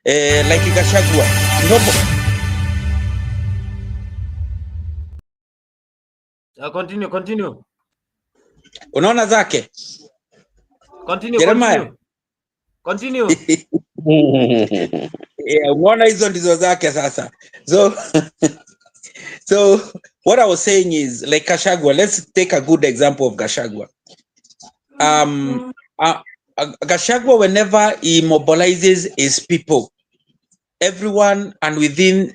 like Gachagua. Continue. Unaona zake? Continue. Yeah, unaona hizo ndizo zake sasa. So what I was saying is, like Gachagua, let's take a good example of Gachagua. Gachagua, whenever he mobilizes his people, everyone and within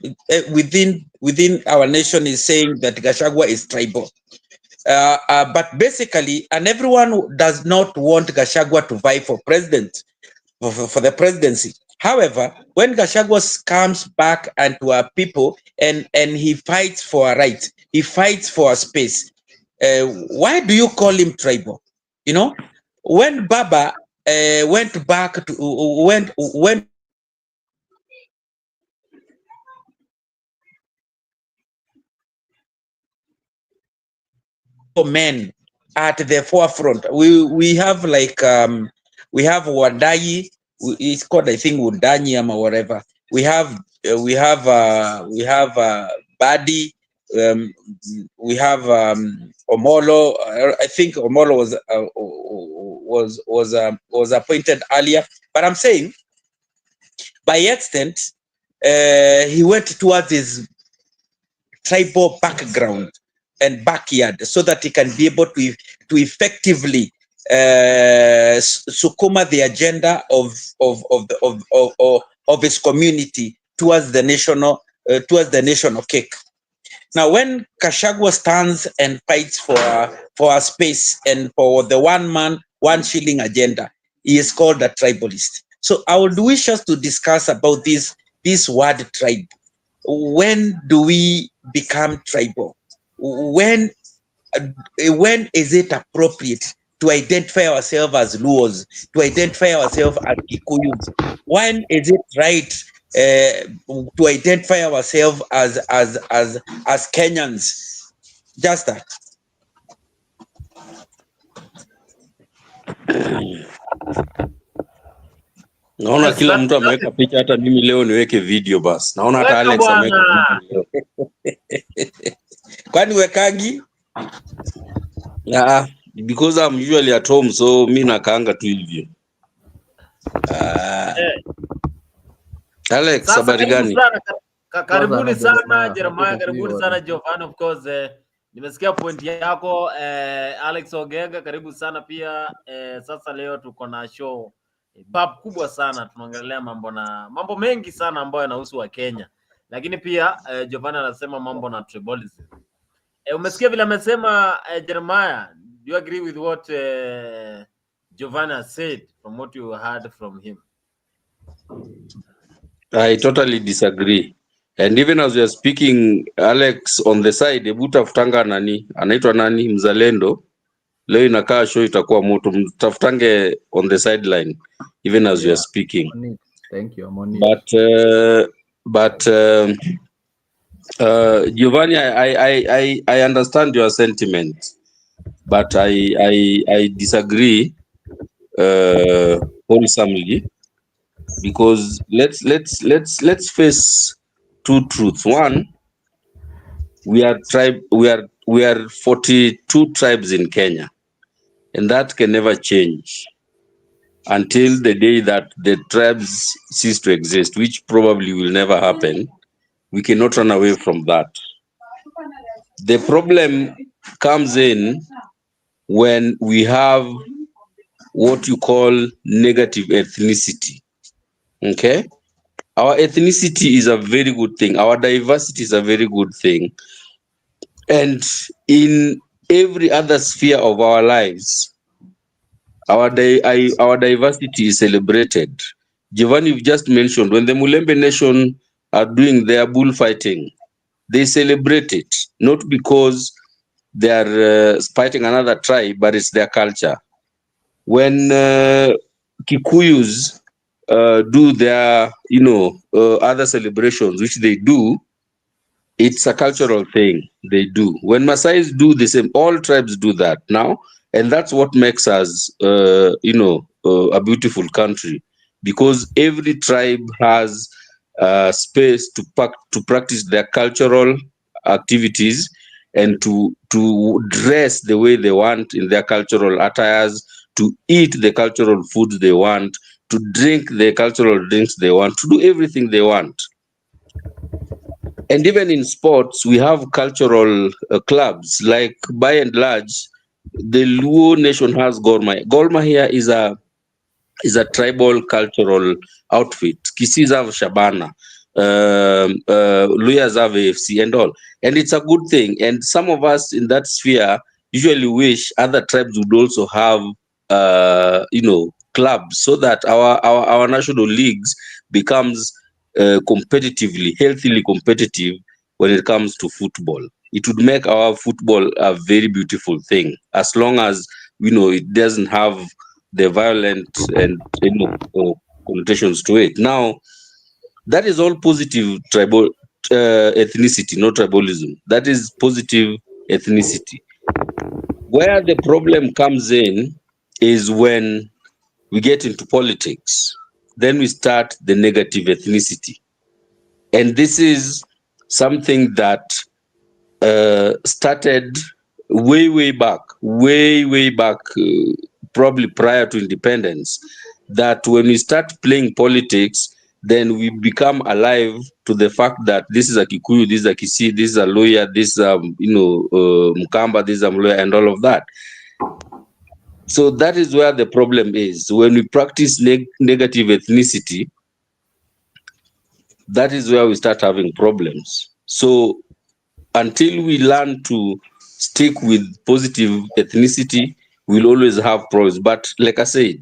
our nation is saying that Gachagua is tribal. But basically, and everyone does not want Gachagua to vie for president, for the presidency. However, when Gachagua comes back and to our people and he fights for a right, he fights for a space, why do you call him tribal? You know, when Baba went back to when men at the forefront, we have like we have Wadai, it's called, I think, Wudanyam or whatever. We have Badi, we have Omolo. I think Omolo was appointed earlier, but I'm saying by extent he went towards his tribal background and backyard so that he can be able to effectively sukuma the agenda of his community towards the national cake. Now, when Gachagua stands and fights for a space and for the one man, one shilling agenda, he is called a tribalist. So I would wish us to discuss about this word tribe. When do we become tribal? When is it appropriate to identify ourselves as Luos, to identify ourselves as Kikuyus? When is it right to identify ourselves as Kenyans? Just that. Naona kila mtu ameweka picha, hata mimi leo niweke video basi. Naona hata Alex ameweka video. Kwani wekangi? Yeah, because I'm usually at home, so mimi nakaanga tu hivyo. Alex, habari gani? Karibuni sana Jeremiah, karibuni sana Giovanni, of course. Nimesikia point yako Alex Ogega, karibu sana pia. Sasa leo tuko na show bab kubwa sana, tunaongelea mambo mengi sana ambayo yanahusu wa Kenya, lakini pia Giovanni anasema mambo na tribalism. Umesikia vile amesema Jeremiah? Do you agree with what Giovanni said from what you heard from him? I totally disagree. And even as we are speaking, Alex, on the side, hebu tafutanga nani, anaitwa nani, Mzalendo. Leo inakaa show itakuwa moto, tafutange on the sideline, even as we are speaking. Thank you, Moni. But Giovanni, I understand your sentiment, but I disagree wholesomely, because let's face two truths. One, we are 42 tribes in Kenya, and that can never change until the day that the tribes cease to exist, which probably will never happen. We cannot run away from that. The problem comes in when we have what you call negative ethnicity. Okay? Our ethnicity is a very good thing. Our diversity is a very good thing. And in every other sphere of our lives, our diversity is celebrated. Giovanni, you've just mentioned, when the Mulembe Nation are doing their bullfighting, they celebrate it, not because they are fighting another tribe, but it's their culture. When Kikuyus do their, other celebrations, which they do, it's a cultural thing they do. When Maasais do the same, all tribes do that now, and that's what makes us, a beautiful country. because every tribe has space to practice their cultural activities and to dress the way they want in their cultural attires, to eat the cultural foods they want, to drink the cultural drinks they want, to do everything they want. And even in sports, we have cultural clubs. Like, by and large, the Luo nation has Gor Mahia. Gor Mahia is a tribal cultural outfit. Kisis have Shabana, Luyas have AFC and all. And it's a good thing. And some of us in that sphere usually wish other tribes would also have, clubs, so that our national leagues becomes competitively, healthily competitive when it comes to football. It would make our football a very beautiful thing, as long as it doesn't have the violent and connotations to it. Now, that is all positive tribal ethnicity, not tribalism. That is positive ethnicity. Where the problem comes in is when we get into politics. Then we start the negative ethnicity. And this is something that started way back, probably prior to independence, that when we start playing politics, then we become alive to the fact that this is a Kikuyu, this is a Kisi, this is a lawyer, this is Mkamba, this is a lawyer, and all of that. So that is where the problem is. When we practice negative ethnicity, that is where we start having problems. So until we learn to stick with positive ethnicity, we'll always have problems. But like I said,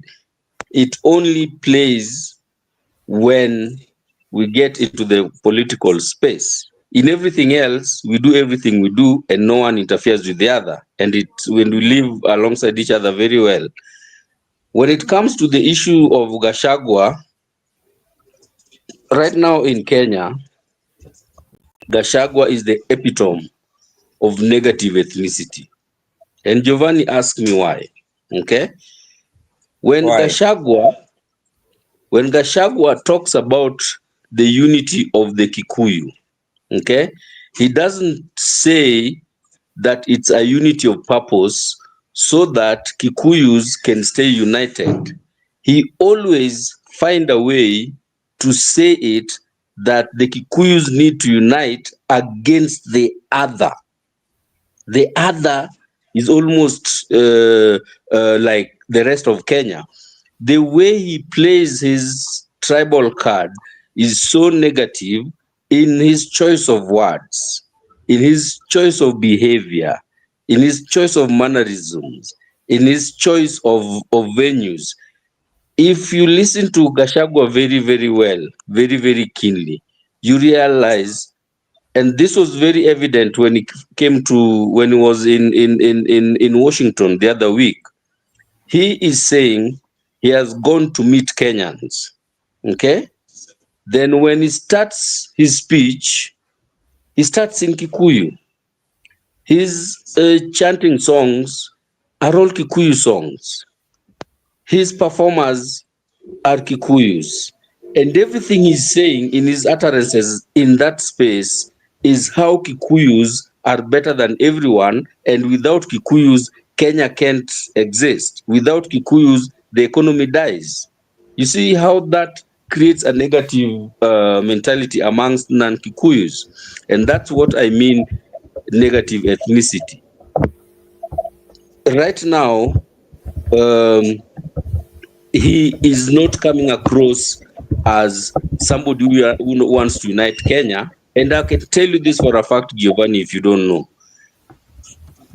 it only plays when we get into the political space. In everything else, we do everything we do and no one interferes with the other. And when we live alongside each other very well. When it comes to the issue of Gachagua, right now in Kenya, Gachagua is the epitome of negative ethnicity. And Giovanni asked me why. Okay? When Gachagua talks about the unity of the Kikuyu, okay, he doesn't say that it's a unity of purpose so that Kikuyus can stay united. He always find a way to say it that the Kikuyus need to unite against the other. The other is almost like the rest of Kenya. The way he plays his tribal card is so negative in his choice of words, in his choice of behavior, in his choice of mannerisms, in his choice of venues. If you listen to Gachagua very, very well, very, very keenly, you realize, and this was very evident when he was in Washington the other week. He is saying he has gone to meet Kenyans. Okay? Then when he starts his speech, he starts in Kikuyu. His chanting songs are all Kikuyu songs. His performers are Kikuyus. And everything he's saying in his utterances in that space is how Kikuyus are better than everyone, and without Kikuyus, Kenya can't exist. Without Kikuyus, the economy dies. You see how that creates a negative mentality amongst non-Kikuyus. And that's what I mean, negative ethnicity. Right now, he is not coming across as somebody who wants to unite Kenya. And I can tell you this for a fact, Giovanni, if you don't know.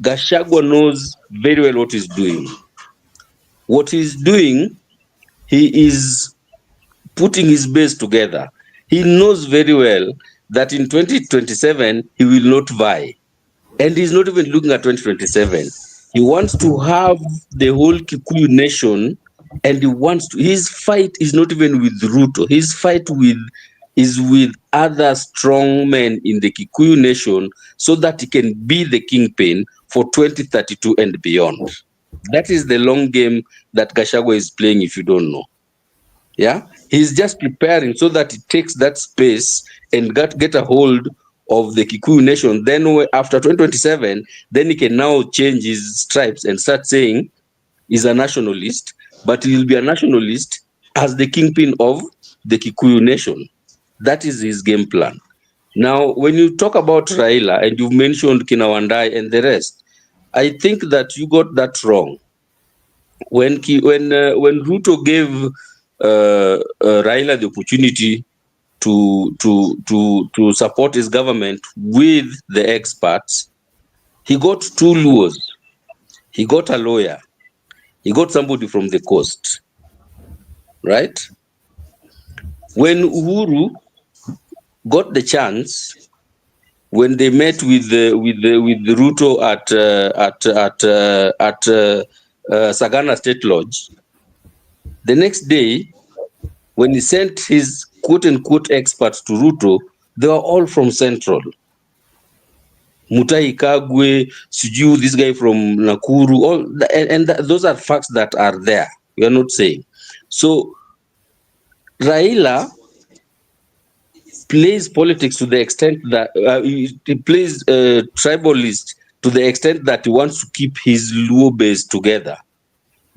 Gachagua knows very well what he's doing. What he's doing, he is putting his base together. He knows very well that in 2027, he will not vie. And he's not even looking at 2027. He wants to have the whole Kikuyu nation, and his fight is not even with Ruto. His fight is with other strong men in the Kikuyu nation so that he can be the kingpin for 2032 and beyond. That is the long game that Gachagua is playing, if you don't know. Yeah, he's just preparing so that it takes that space and get a hold of the Kikuyu nation. Then after 2027, then he can now change his stripes and start saying he's a nationalist, but he will be a nationalist as the kingpin of the Kikuyu nation. That is his game plan. Now, when you talk about Raila and you've mentioned Kinawandai and the rest, I think that you got that wrong. When Ruto gave Raila the opportunity to support his government with the experts, he got two Luos. He got a lawyer. He got somebody from the coast, right? When Uhuru got the chance, when they met with Ruto at Sagana State Lodge, the next day, when he sent his quote-unquote experts to Ruto, they were all from Central. Mutai Kagwe, Suju, this guy from Nakuru, those are facts that are there. We are not saying. So Raila plays politics to the extent that he plays tribalist to the extent that he wants to keep his Luo base together.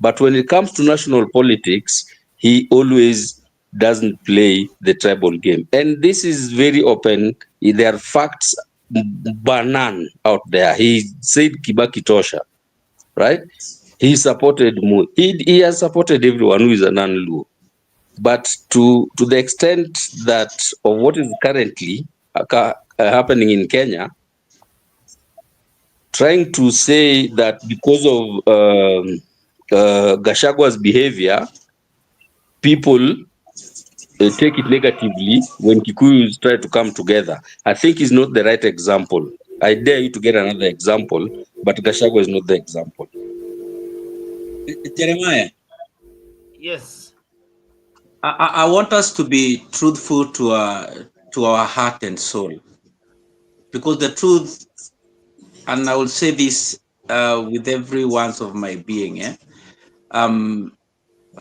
But when it comes to national politics, he always doesn't play the tribal game. And this is very open. There are facts banan out there. He said Kibaki Tosha, right? He supported Moi. He has supported everyone who is a non-Luo. But to the extent that of what is currently happening in Kenya, trying to say that because of Gachagwa's behavior, people take it negatively when Kikuyus try to come together, I think is not the right example. I dare you to get another example, but Gachagua is not the example. Jeremiah. Yes. I want us to be truthful to our heart and soul, because the truth, and I will say this with every ounce of my being,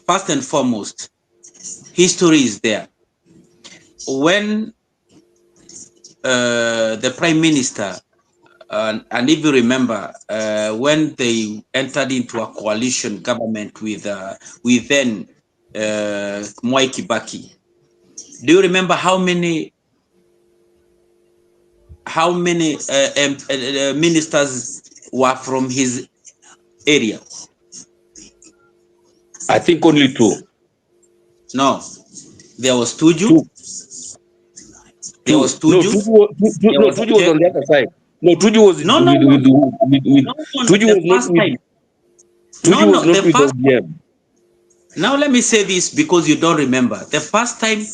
first and foremost, history is there. When the Prime Minister, and if you remember, when they entered into a coalition government with then Mwai Kibaki, do you remember how many ministers were from his area? I think only two. No, there was Tuju. There was Tuju. No, Tuju was on the other side. No, Tuju was no, Tuju was not with. Tuju was not with ODM. Now let me say this because you don't remember. The first time,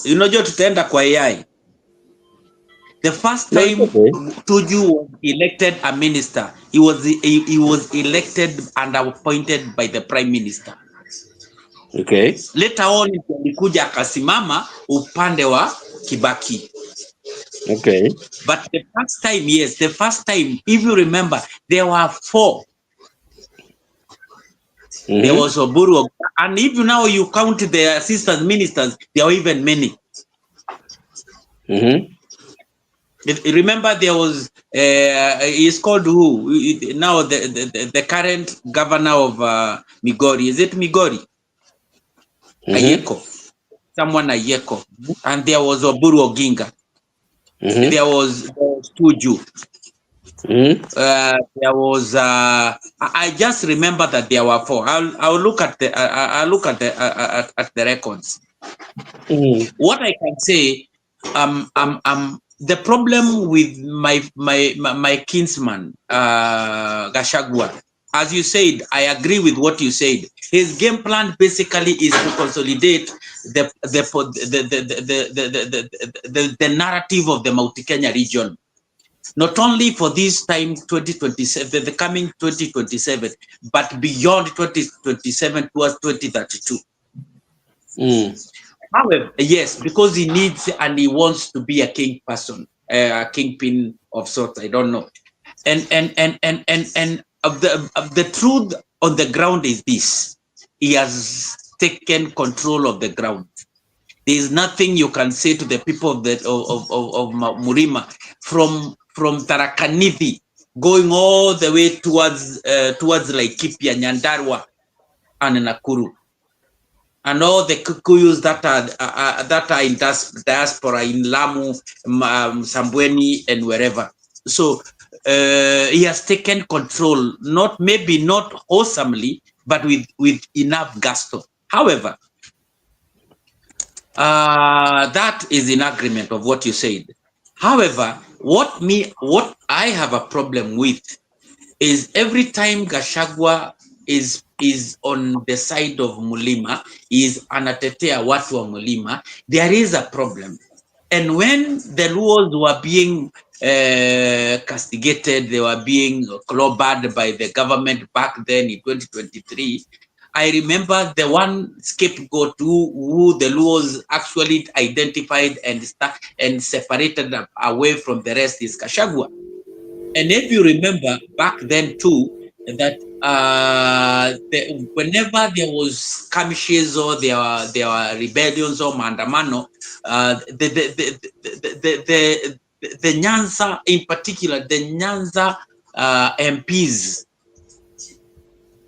unajua tutaenda kwa AI. The first time Tuju was elected a minister, he was elected and appointed by the Prime Minister. Okay. Later on alikuja akasimama upande wa Kibaki. Okay. But the first time, yes, the first time, if you remember, there were four. There was Oburu, and if now you count the assistant ministers, there are even many. Remember, there was he's called who now the current governor of Migori. Is it Migori? Ayeko, someone Ayeko, and there was Oburu Oginga. There was Tuju. There was I just remember that there were four. I'll look at the at the records. What I can say, the problem with my kinsman Gachagua, as you said, I agree with what you said. His game plan basically is to consolidate the narrative of the Mount Kenya region. Not only for this time 2027, the coming 2027, but beyond 2027 towards 2032. However, yes, because he needs and he wants to be a king person, a kingpin of sorts. I don't know, and the truth on the ground is this: he has taken control of the ground. There is nothing you can say to the people of Murima from Tarakaniti going all the way towards Laikipia, Nyandarua, and Nakuru, and all the Kikuyus that are in diaspora in Lamu, Sambweni, and wherever. So he has taken control, maybe not wholesomely, but with enough gusto. However, that is in agreement of what you said. However, what I have a problem with is every time Gachagua is on the side of Mulima, is anatetea watu wa Mulima, there is a problem. And when the Luos were being castigated, they were being clobbered by the government back then in 2023, I remember the one scapegoat who the Luos actually identified and separated away from the rest is Gachagua. And if you remember back then too, that whenever there was skirmishes or there were rebellions or maandamano, the Nyanza, in particular, the Nyanza MPs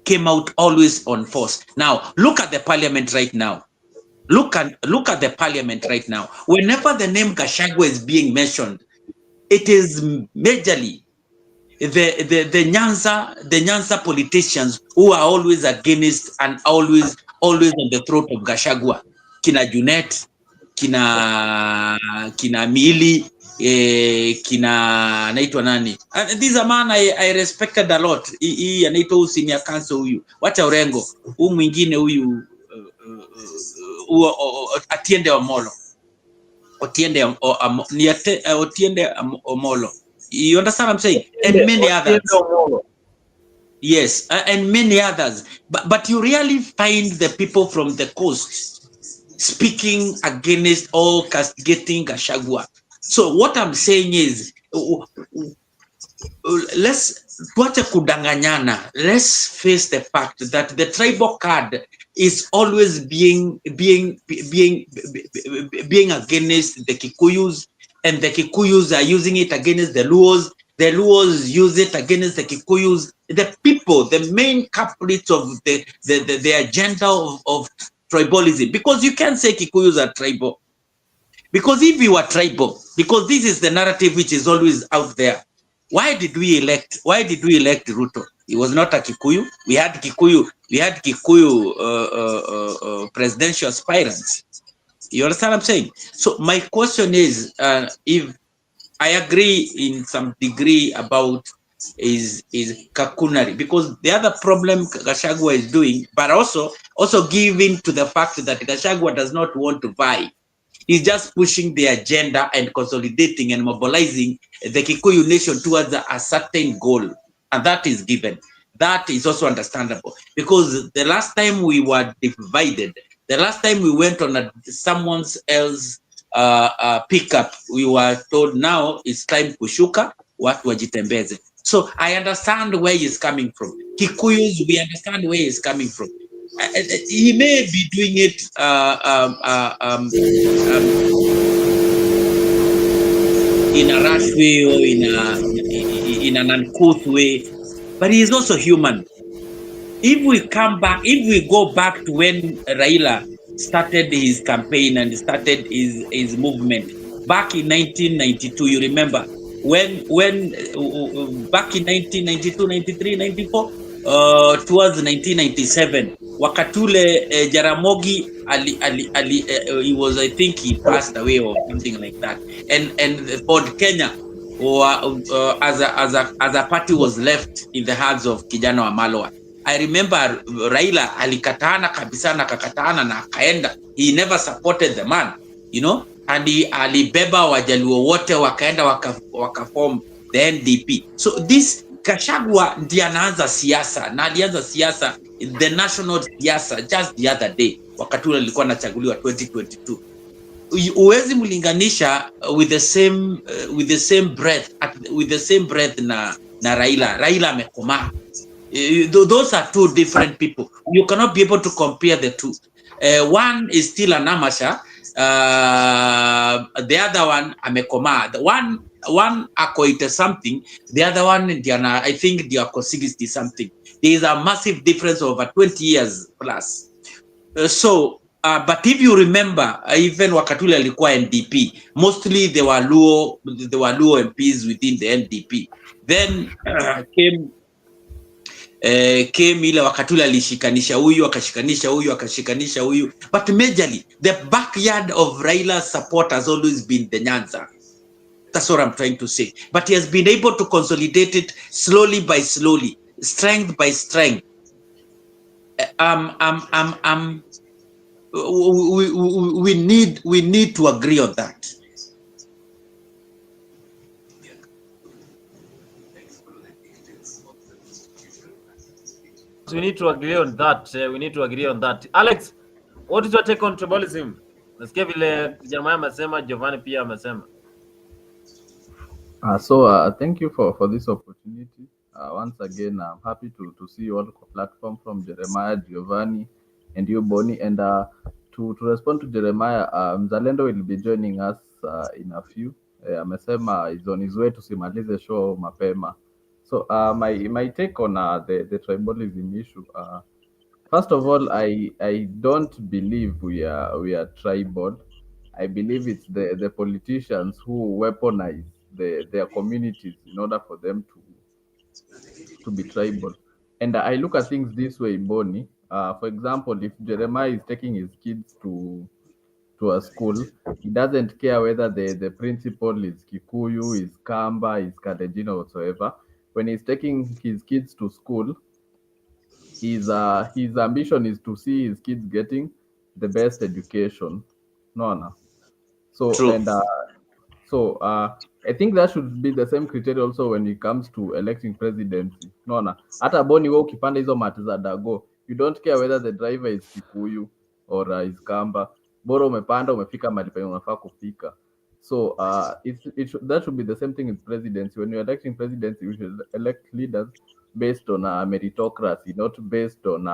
came out always on force. Now, look at the parliament right now. Look at the parliament right now. Whenever the name Gachagua is being mentioned, it is majorly the Nyanza politicians who are always against and always on the throat of Gachagua. Kina Junet, kina Mili, kina anaitwa nani? And these are man I respected a lot. Hii anaitwa huyu senior counsel huyu. Wacha Orengo. Huyu mwingine huyu Atiende Omolo. Otiende Omolo. You understand what I'm saying? And many others. Yes, and many others. But you really find the people from the coast speaking against or castigating Gachagua. So what I'm saying is, let's face the fact that the tribal card is always being against the Kikuyus, and the Kikuyus are using it against the Luos. The Luos use it against the Kikuyus. The people, the main culprits of the agenda of tribalism, because you can't say Kikuyus are tribal. Because if you are tribal, because this is the narrative which is always out there. Why did we elect Ruto? He was not a Kikuyu. We had Kikuyu presidential aspirants. You understand what I'm saying? So my question is, if I agree in some degree about is Kakunari, because the other problem Gachagua is doing, but also giving to the fact that Gachagua does not want to vie. He's just pushing the agenda and consolidating and mobilizing the Kikuyu nation towards a certain goal, and that is given. That is also understandable, because the last time we were divided, the last time we went on someone else's pickup, we were told now it's time kushuka, watu wajitembeze. So I understand where he's coming from. Kikuyus, we understand where he's coming from. He may be doing it in a rash way or in an uncouth way, but he is also human. If we go back to when Raila started his campaign and started his movement back in 1992, you remember when back in 1992, 93, 94, towards 1997, wakatule Jaramogi he was, I think he passed away or something like that, and Ford Kenya as a party was left in the hands of Kijana Wamalwa. I remember Raila alikatana kabisa na kakatana na akaenda. He never supported the man, you know, and alibeba Wajaluo wote wakaenda wakaform the NDP. So this Gachagua ndiye anaanza siasa, na alianza siasa, the national siasa, just the other day wakati ule alikuwa anachaguliwa 2022. Uwezi mlinganisha with the same breath na Raila amekoma. Those are two different people. You cannot be able to compare the two. One is still an amateur. The other one amekomaa. One ako 80 something, the other one I think they ako 60 something. There is a massive difference over 20 years plus. But if you remember, even wakati alikuwa NDP, mostly they were Luo MPs within the NDP. Then came ile wakati alishikanisha huyu akashikanisha huyu, but majorly the backyard of Raila's support has always been the Nyanza. That's what I'm trying to say. But he has been able to consolidate it slowly by slowly, strength by strength. We need to agree on that. We need to agree on that. Alex, what is your take on tribalism? Nasikia vile Jeremiah amesema, Giovanni pia amesema. Thank you for this opportunity. Once again, I'm happy to see you all on the platform, from Jeremiah, Giovanni, and you, Bonnie. And to respond to Jeremiah, Mzalendo will be joining us in a few. Amesema is on his way to simalize show mapema. So my take on the tribalism issue. First of all, I don't believe we are tribal. I believe it's the politicians who weaponize their communities in order for them to be tribal. And I look at things this way, Bonnie. For example, if Jeremiah is taking his kids to a school, he doesn't care whether the principal is Kikuyu, is Kamba, is Kalenjin, or whatsoever. When he's taking his kids to school, his ambition is to see his kids getting the best education. No. So True. And I think that should be the same criteria also when it comes to electing presidency. No. Hata Boni wewe ukipanda hizo mati za dago, you don't care whether the driver is Kikuyu or is Kamba. Bora umepanda umefika mahali penye unafaa kufika. So that should be the same thing in presidency. When you're electing presidency, you should elect leaders based on meritocracy, not based on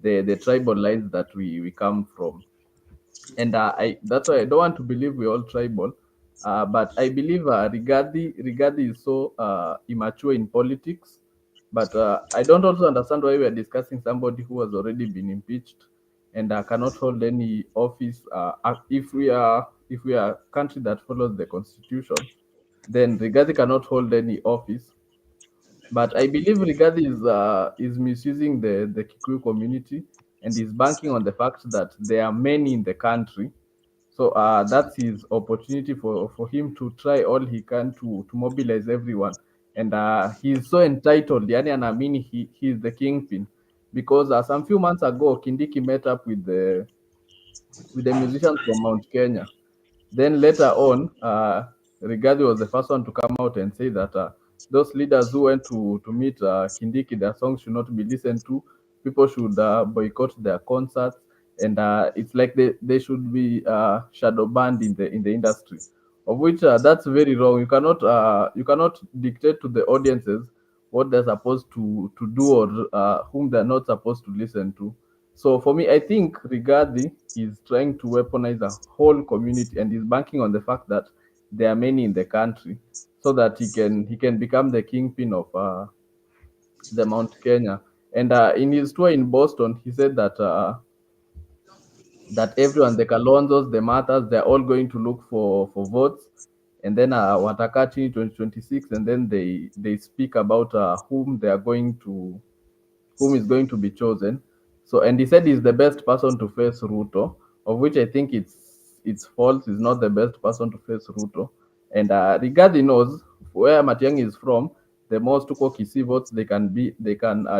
the tribal lines that we come from. And that's why I don't want to believe we're all tribal. But I believe Rigathi is so immature in politics. But I don't also understand why we are discussing somebody who has already been impeached and cannot hold any office. If we are a country that follows the constitution, then Rigathi cannot hold any office. But I believe Rigathi is misusing the Kikuyu community and is banking on the fact that there are many in the country. So that's his opportunity for him to try all he can to mobilize everyone. And he's so entitled, yani anaamini he's the kingpin. Because some few months ago, Kindiki met up with the musicians from Mount Kenya. Then later on, Rigathi was the first one to come out and say that those leaders who went to meet Kindiki, their songs should not be listened to. People should boycott their concerts, and it's like they should be shadow banned in the industry. Of which that's very wrong. You cannot dictate to the audiences what they're supposed to do or whom they're not supposed to listen to. So for me, I think Rigathi is trying to weaponize a whole community and is banking on the fact that there are many in the country, so that he can become the kingpin of the Mount Kenya. And in his tour in Boston, he said that everyone, the Kalonzos, the Mathas, they're all going to look for votes, and then Watakati 2026, and then they speak about whom is going to be chosen. So, and he said he's the best person to face Ruto, of which I think it's false. He's not the best person to face Ruto. And Rigathi knows where Matiang'i is from. The most Kisii votes they can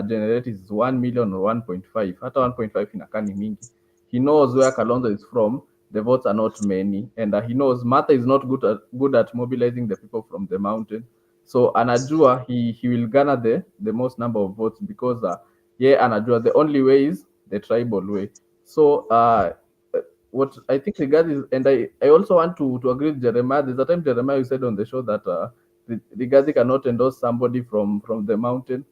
generate is 1 million or 1.5. Hata 1.5 inakani mingi. He knows where Kalonzo is from. The votes are not many, and he knows Martha is not good at mobilizing the people from the mountain. So anajua he will garner the most number of votes, because anajua the only way is the tribal way. So what I think Rigathi is, and I also want to agree with Jeremiah. There's a time Jeremiah said on the show that Rigathi cannot endorse somebody from the mountain.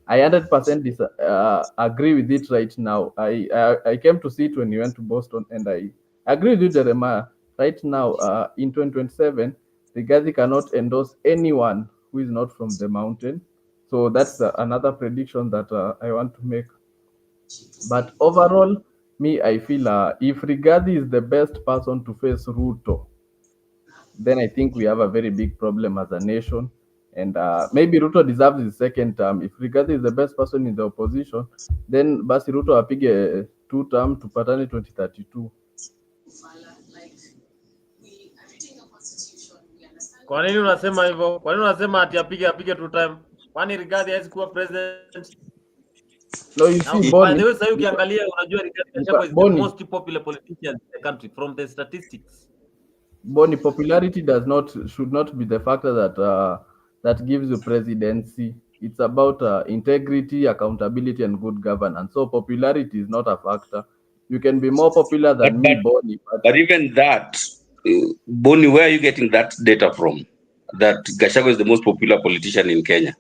I 100% agree with it right now. I came to see it when you went to Boston, and I agree with you, Jeremiah. Right now, in 2027, Rigathi cannot endorse anyone who is not from the mountain. So that's another prediction that I want to make. But overall, me, I feel if Rigathi is the best person to face Ruto, then I think we have a very big problem as a nation. And maybe Ruto deserves his second term. If Rigathi is the best person in the opposition, then basi Ruto apige 2 term tupatane 2032. Kwa nini unasema hivyo? Kwa nini unasema ati apige 2 time? Kwani Rigathi hawezi kuwa president? No, you see, Boni, by the way, sasa ukiangalia unajua Rigathi Gachagua is the Boni, most popular politician in the country from the statistics. Boni, popularity should not be the factor that gives you presidency. It's about integrity, accountability, and good governance. So popularity is not a factor. You can be more popular than me, Boni. But even that, Boni, where are you getting that data from? That Gachagua is the most popular politician in Kenya.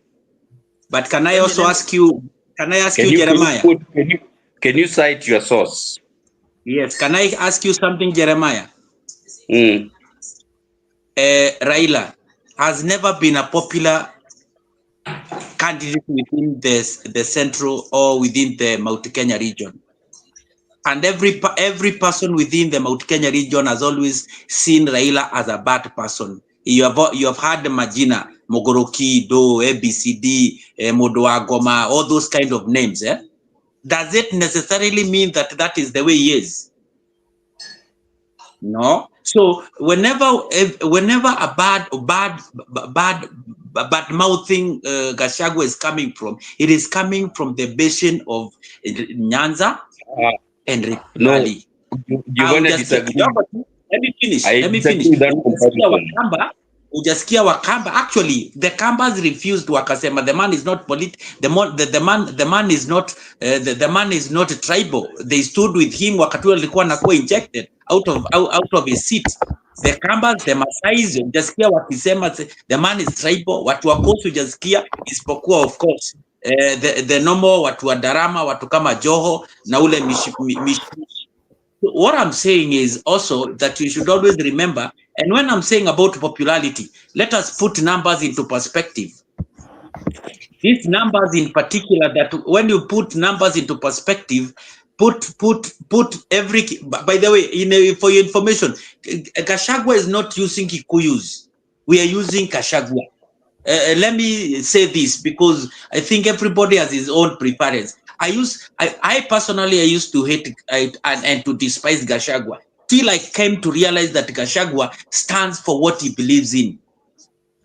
But can I also ask you? Can I ask you, Jeremiah? Can you cite your source? Yes. Can I ask you something, Jeremiah? Raila has never been a popular candidate within the central or within the Mount Kenya region. And every person within the Mount Kenya region has always seen Raila as a bad person. You have heard the Majina, Mogoroki, Do, ABCD, Modoagoma, all those kind of names. Does it necessarily mean that is the way he is? No. So whenever a bad mouthing Gachagua is coming from, it is coming from the basin of Nyanza and Rift Valley. You're going to disagree. Let me finish. Ujasikia Wakamba. Actually, the Kambas refused. Wakasema the man is not the man is not tribal. They stood with him wakati alikuwa anakuwa injected out of his seat. The Kambas, the Masais, ujasikia wakisema the man is tribal. Watu wa Coast ujasikia, isipokuwa of course the normal watu wa Darama, watu kama Joho na ule What I'm saying is also that you should always remember, and when I'm saying about popularity, let us put numbers into perspective. These numbers in particular, that when you put numbers into perspective, put every, by the way, for your information, Gachagua is not using Kikuyus. We are using Gachagua. Let me say this because I think everybody has his own preference. I personally used to hate and to despise Gachagua till I came to realize that Gachagua stands for what he believes in.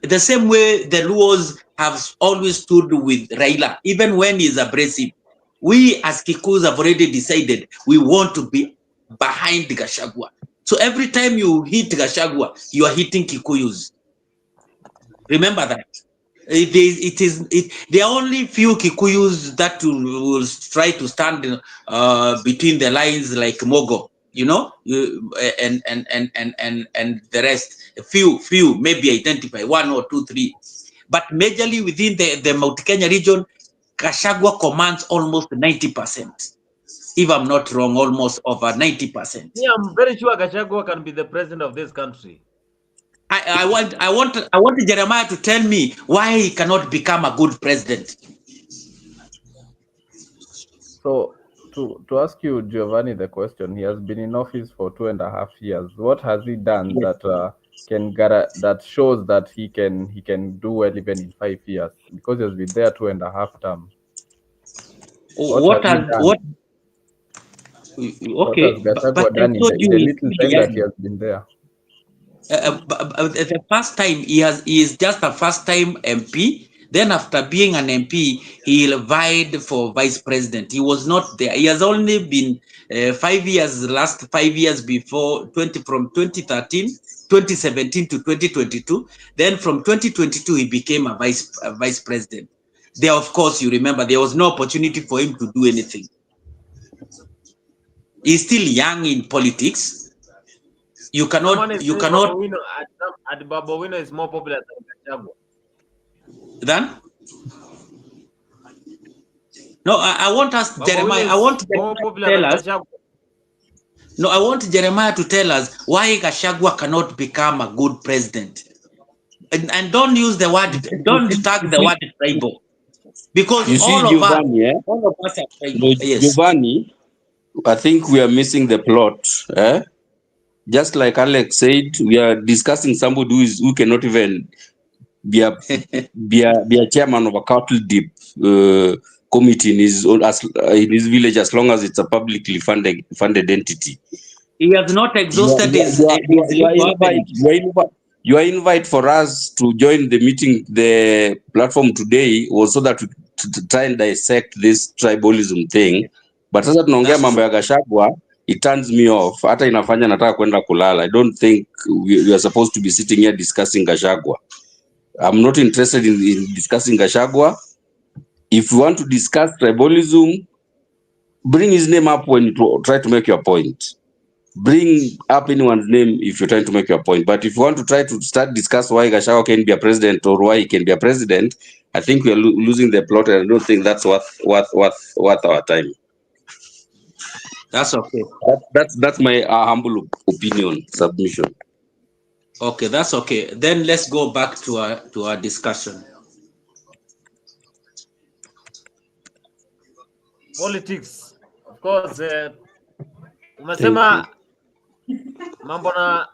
The same way the Luos have always stood with Raila, even when he's abrasive. We as Kikuyus have already decided we want to be behind Gachagua. So every time you hit Gachagua, you are hitting Kikuyus. Remember that. There are only few Kikuyus that will try to stand between the lines like Mogo, and the rest. Few maybe identify 1 or 2, 3, but majorly within the Mount Kenya region, Gachagua commands almost 90%. If I'm not wrong, almost over 90%. Yeah, I'm very sure Gachagua can be the president of this country. I want Jeremiah to tell me why he cannot become a good president. So to ask you, Giovanni, the question, he has been in office for 2.5 years. What has he done that shows that he can do well even in 5 years? Because he has been there 2.5 terms. What has Gachagua done in the little time that he has been there? The first time he is just a first-time MP. Then after being an MP, he vied for vice president. He was not there. He has only been 5 years, last 5 years before, from 2017 to 2022. Then from 2022, he became a vice president. There, of course, you remember, there was no opportunity for him to do anything. He's still young in politics. You cannot. Adibabowino is more popular than Gachagua. Then? No, I want us, Jeremiah. I want Jeremiah to tell us. No, I want Jeremiah to tell us why Gachagua cannot become a good president. And don't use the word, don't tag the word tribal. Because all of us, all of us are tribal. Yes. Giovanni, I think we are missing the plot. Just like Alex said, we are discussing somebody who cannot even be a chairman of a cattle dip committee in his village, as long as it's a publicly funded entity. He has not exhausted his Your invite for us to join the meeting, the platform today, was so that to try and dissect this tribalism thing. But sasa tunaongea mambo ya Gachagua, it turns me off. Hata inafanya nataka kwenda kulala. I don't think we are supposed to be sitting here discussing Gachagua. I'm not interested in discussing Gachagua. If you want to discuss tribalism, bring his name up when you try to make your point. Bring up anyone's name if you're trying to make your point. But if you want to try to start discuss why Gachagua can be a president or why he can be a president, I think we are losing the plot, and I don't think that's worth our time. That's okay. That's my humble opinion submission. Okay, that's okay. Then let's go back to our discussion. Politics, of course. Umesema mambo na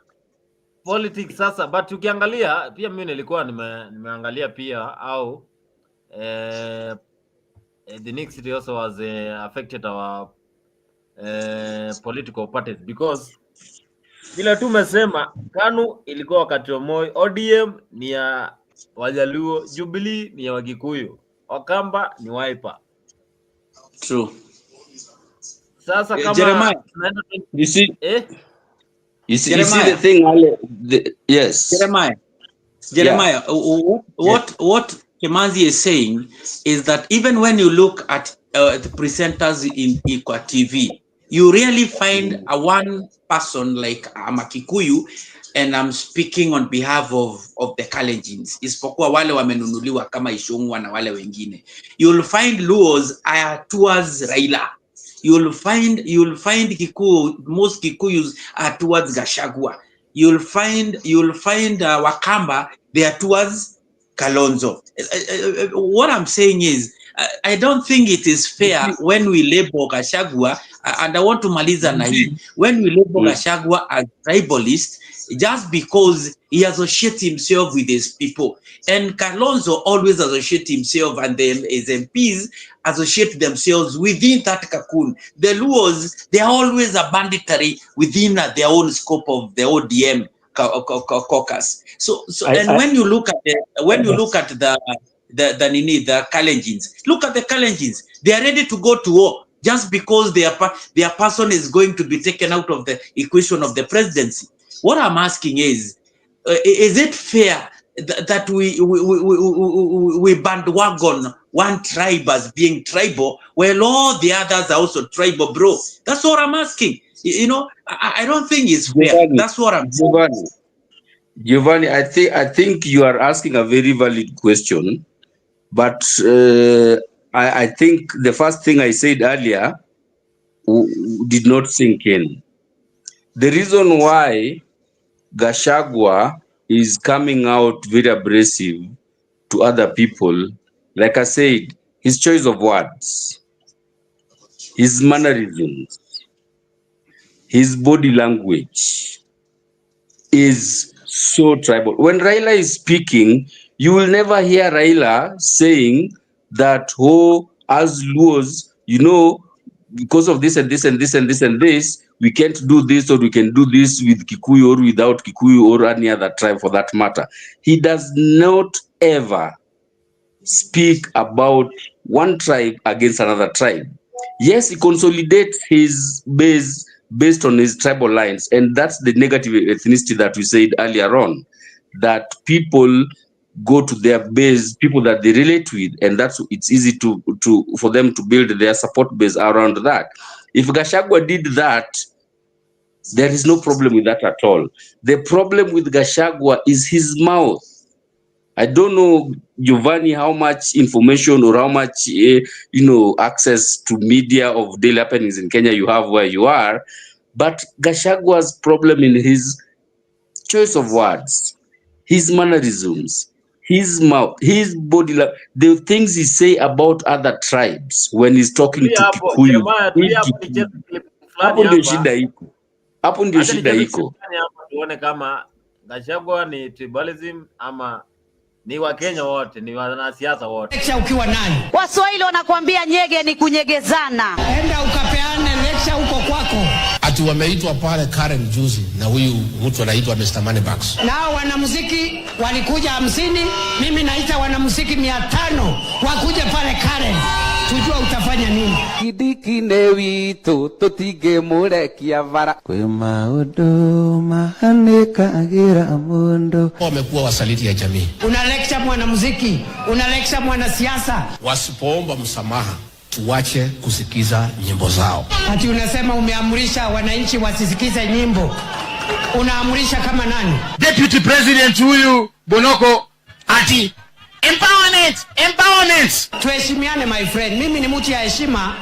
politics sasa, but ukiangalia pia mimi nilikuwa nimeangalia pia au the next city also was affected our political parties, because bila tu umesema KANU ilikuwa wakati wa Moi, ODM ni ya Wajaluo, Jubilee ni ya Wagikuyu, Wakamba ni Wiper. True. Sasa kama Jeremiah, you see the thing, yes. Jeremiah, what Kimanzi is saying is that even when you look at the presenters in Ikwa TV, you really find a one person like I'm a Kikuyu, and I'm speaking on behalf of the Kalenjins. Isipokuwa wale wamenunuliwa kama Ishungwa na wale wengine. You'll find Luos are towards Raila. You'll find Kikuyu, most Kikuyus are towards Gachagua. You'll find Wakamba, they are towards Kalonzo. What I'm saying is, I don't think it is fair when we label Gachagua, and I want to maliza na hii, when we label Gachagua as tribalist, just because he associates himself with his people. And Kalonzo always associates himself, and then his MPs associate themselves within that cocoon. The Luos, they are always a banditry within their own scope of the ODM caucus. When you look at the Kalenjins, look at the Kalenjins. They are ready to go to war just because their person is going to be taken out of the equation of the presidency. What I'm asking is it fair that we bandwagon one tribe as being tribal, while all the others are also tribal, bro? That's what I'm asking. You know, I don't think it's fair. Giovanni, that's what I'm saying. Giovanni, I think you are asking a very valid question, but I think the first thing I said earlier did not sink in. The reason why Gachagua is coming out very abrasive to other people, like I said, his choice of words, his mannerisms, his body language is so tribal. When Raila is speaking, you will never hear Raila saying that, oh, as Luos, you know, because of this and this and this and this and this, we can't do this, or we can do this with Kikuyu or without Kikuyu or any other tribe for that matter. He does not ever speak about one tribe against another tribe. Yes, he consolidates his base based on his tribal lines, and that's the negative ethnicity that we said earlier on, that people go to their base, people that they relate with, and it's easy for them to build their support base around that. If Gachagua did that, there is no problem with that at all. The problem with Gachagua is his mouth. I don't know, Giovanni, how much information or how much access to media of daily happenings in Kenya you have where you are, but Gachagwa's problem in his choice of words, his mannerisms, his mouth, his body language, the things he say about other tribes when he's talking to Kikuyu. Hapo ndio shida iko. Hapo ndio shida iko. Tuone kama Gachagua ni tribalism ama ni Wakenya wote, ni wanasiasa wote. Lecture ukiwa nani? Waswahili wanakuambia nyege ni kunyegezana. Enda ukapeane lecture huko kwako. Ati wameitwa pale Karen juzi na huyu mtu anaitwa Mr. Moneybags. Nao wanamuziki walikuja 50, mimi naita wanamuziki 500 wakuje pale Karen. Tujua utafanya nini? Kidikine witu tutige murekia vara kwe maundu mahaneka agira mundu. Wamekuwa wasaliti ya jamii. Una lecture mwanamuziki, una lecture mwanasiasa. Wasipoomba msamaha tuache kusikiza nyimbo zao. Ati unasema umeamrisha wananchi wasisikize nyimbo. Unaamurisha kama nani? Deputy President huyu Bonoko ati empowerment. Tuheshimiane my friend. Mimi ni mtu ya heshima,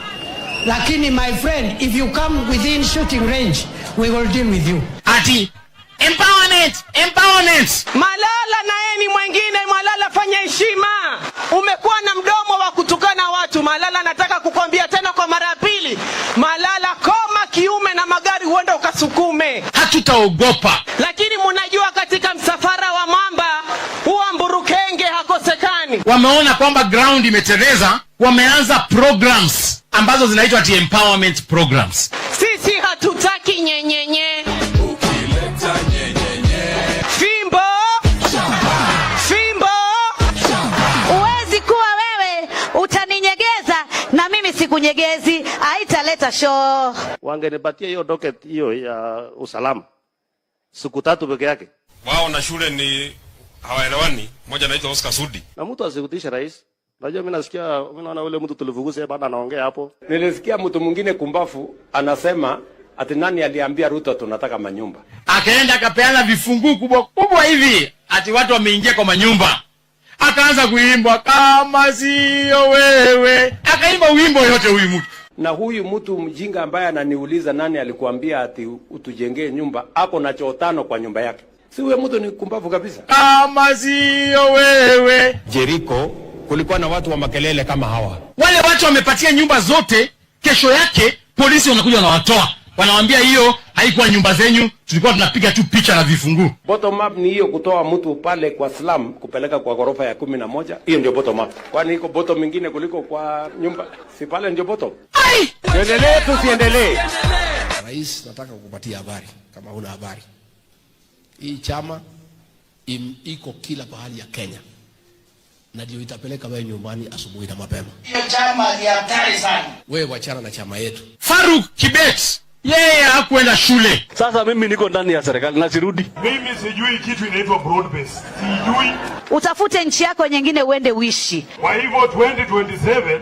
lakini my friend, if you come within shooting range, we will deal with you. Ati empowerment. Malala na yeye ni mwingine. Malala, fanya heshima. Umekuwa na mdomo wa kutukana watu. Malala, nataka kukwambia tena kwa mara ya pili. Malala, koma kiume na magari uende ukasukume. Hatutaogopa. Lakini mnajua katika msafara wa mamba huwa mburukenge hakosekani. Wameona kwamba ground imetereza, wameanza programs ambazo zinaitwa ati empowerment programs. Sisi hatutaki nyenyenye. Ukileta nyenyenye. Fimbo. Uwezi kuwa wewe utaninyegeza na mimi sikunyegezi, haitaleta show. Wangenipatia hiyo docket hiyo ya usalama siku 3 peke yake. Wao na shule ni hawaelewani. Mmoja anaitwa Oscar Sudi. Na mtu asikutisha rais. Najua mimi naona ule mtu tulivuguze baada anaongea hapo. Nilisikia mtu mwingine kumbafu anasema ati nani aliambia Ruto tunataka manyumba. Akaenda akapeana vifunguu kubwa hivi ati watu wameingia kwa manyumba. Akaanza kuimba kama sio wewe. Akaimba wimbo yote huyu mtu. Na huyu mtu mjinga ambaye ananiuliza nani alikuambia ati utujengee nyumba, ako na choo 5 kwa nyumba yake. Si huyo mtu ni kumbavu kabisa. Kama sio wewe. Jericho kulikuwa na watu wa makelele kama hawa. Wale watu wamepatia nyumba zote, kesho yake polisi wanakuja na watoa. Wanawaambia hiyo haikuwa nyumba zenyu, tulikuwa tunapiga tu picha na vifunguu. Bottom up ni hiyo, kutoa mtu pale kwa slum kupeleka kwa ghorofa ya 11. Hiyo ndio bottom up. Kwani iko bottom mingine kuliko kwa nyumba? Si pale ndio bottom. Ai! Tuendelee tusiendelee. Rais, nataka kukupatia habari kama huna habari. Hii chama iko kila pahali ya Kenya. Na ndio itapeleka wewe nyumbani asubuhi na mapema. Hiyo chama ni hatari sana. Wewe wachana na chama yetu. Faruk Kibet, yeye hakuenda shule. Sasa mimi niko ndani ya serikali na sirudi. Mimi sijui kitu inaitwa broad base. Sijui. Utafute nchi yako nyingine uende uishi. Kwa hivyo 2027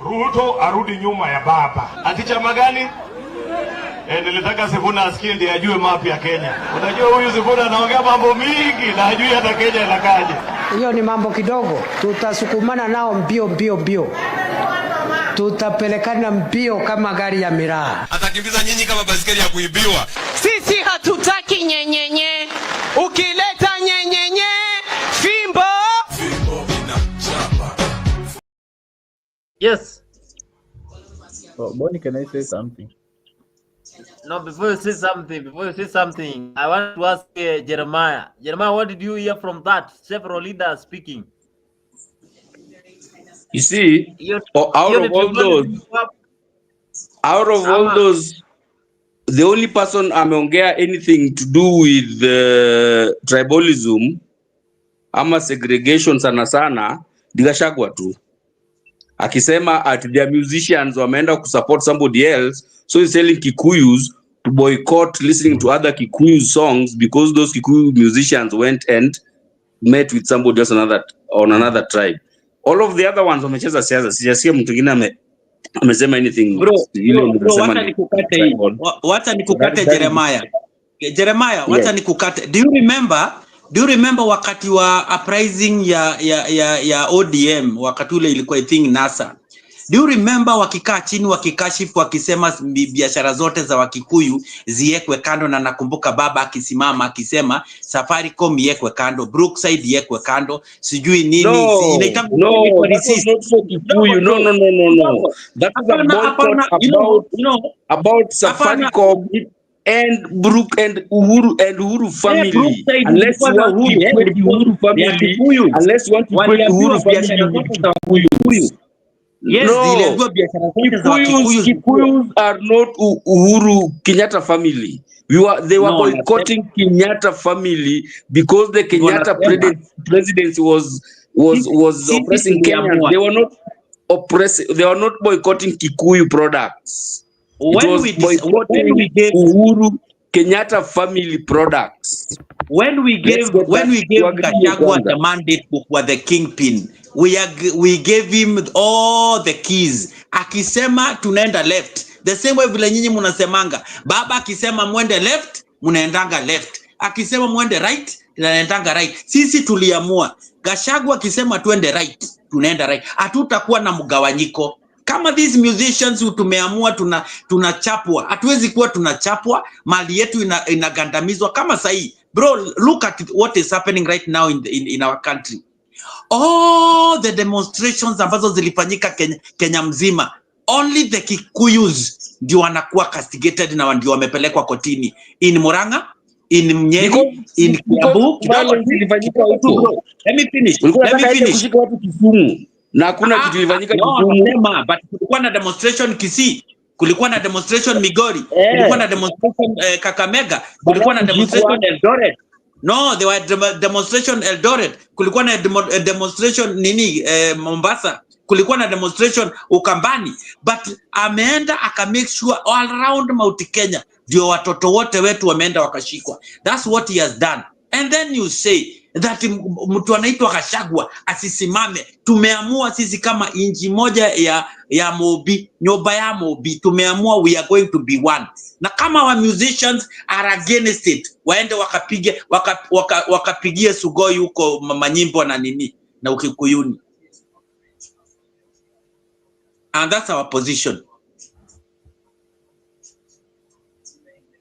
Ruto arudi nyuma ya baba. Ati chama gani? Nilitaka Sifuna asikie ndiye ajue mapi ya Kenya. Unajua huyu Sifuna anaongea mambo mingi na ajui hata Kenya inakaje. Hiyo ni mambo kidogo. Tutasukumana nao mbio. Tutapelekana mbio kama gari ya miraa. Atakimbiza nyinyi kama basikeli ya kuibiwa. Sisi hatutaki nyenyenye. Ukileta nyenyenye, fimbo. Yes. Oh, Bonnie, can I say something? No, before you say something, I want to ask Jeremiah. Jeremiah, what did you hear from that? Several leaders speaking. You see, out of all those, the only person ameongea anything to do with tribalism ama segregation sana sana ni Gachagua tu. Akisema at their musicians wameenda kusupport somebody else, so he's telling Kikuyus to boycott listening to other Kikuyu songs because those Kikuyu musicians went and met with somebody else on another tribe. All of the other ones wamecheza siasa. Sijasikia mtu mwingine amesema anything. Bro, wacha nikukate Jeremiah. Wacha nikukate. Do you remember Do you remember wakati wa uprising ya ODM, wakati ule ilikuwa I think NASA? Do you remember wakikaa chini wakikashifu wakisema biashara zote za Wakikuyu ziekwe kando, na nakumbuka baba akisimama akisema Safaricom iekwe kando, Brookside iekwe kando, sijui nini. No, that was not for Kikuyu. No. That is a boycott about Safaricom and Brook and Uhuru family. Unless you want to equate Uhuru family, unless you want to equate Uhuru family with Kikuyu. Yes, no, Kikuyus are not Uhuru Kenyatta family. They were boycotting Kenyatta family because the Kenyatta presidency was oppressing Kenyans. They were not oppressing. They were not boycotting Kikuyu products. It was boycotting Uhuru Kenyatta family products. When we gave Gachagua the mandate for the kingpin, we gave him all the keys. Akisema tunaenda left, the same way vile nyinyi munasemanga. Baba akisema mwende left, munaendanga left. Akisema mwende right, tunaendanga right. Sisi tuliamua. Gachagua akisema tuende right, tunaenda right. Hatutakuwa na mgawanyiko. Kama these musicians tumeamua tunachapwa, hatuwezi kuwa tunachapwa, mali yetu inagandamizwa kama sahi. Bro, look at what is happening right now in our country. All the demonstrations ambazo zilifanyika Kenya mzima, only the Kikuyus ndio wanakuwa castigated na ndio wamepelekwa kotini. In Murang'a, in Nyeri, in Kiambu, zilifanyika huko. Let me finish. Kushika watu Kisumu. Na hakuna kitu ilifanyika Kisumu. But kulikuwa na demonstration Kisii, kulikuwa na demonstration Migori, kulikuwa na demonstration Kakamega, kulikuwa na demonstration Eldoret. No, there were demonstration Eldoret, kulikuwa na demonstration Mombasa, kulikuwa na demonstration Ukambani. But ameenda aka make sure all around Mount Kenya ndio watoto wote wetu wameenda wakashikwa. That's what he has done. And then you say that mtu anaitwa Gachagua asisimame. Tumeamua sisi kama inji moja ya Mobi, nyoba ya Mobi, tumeamua we are going to be one. Na kama wa musicians are against it, waende wakapigie Sugoi huko manyimbo na nini na Ukikuyuni. And that's our position.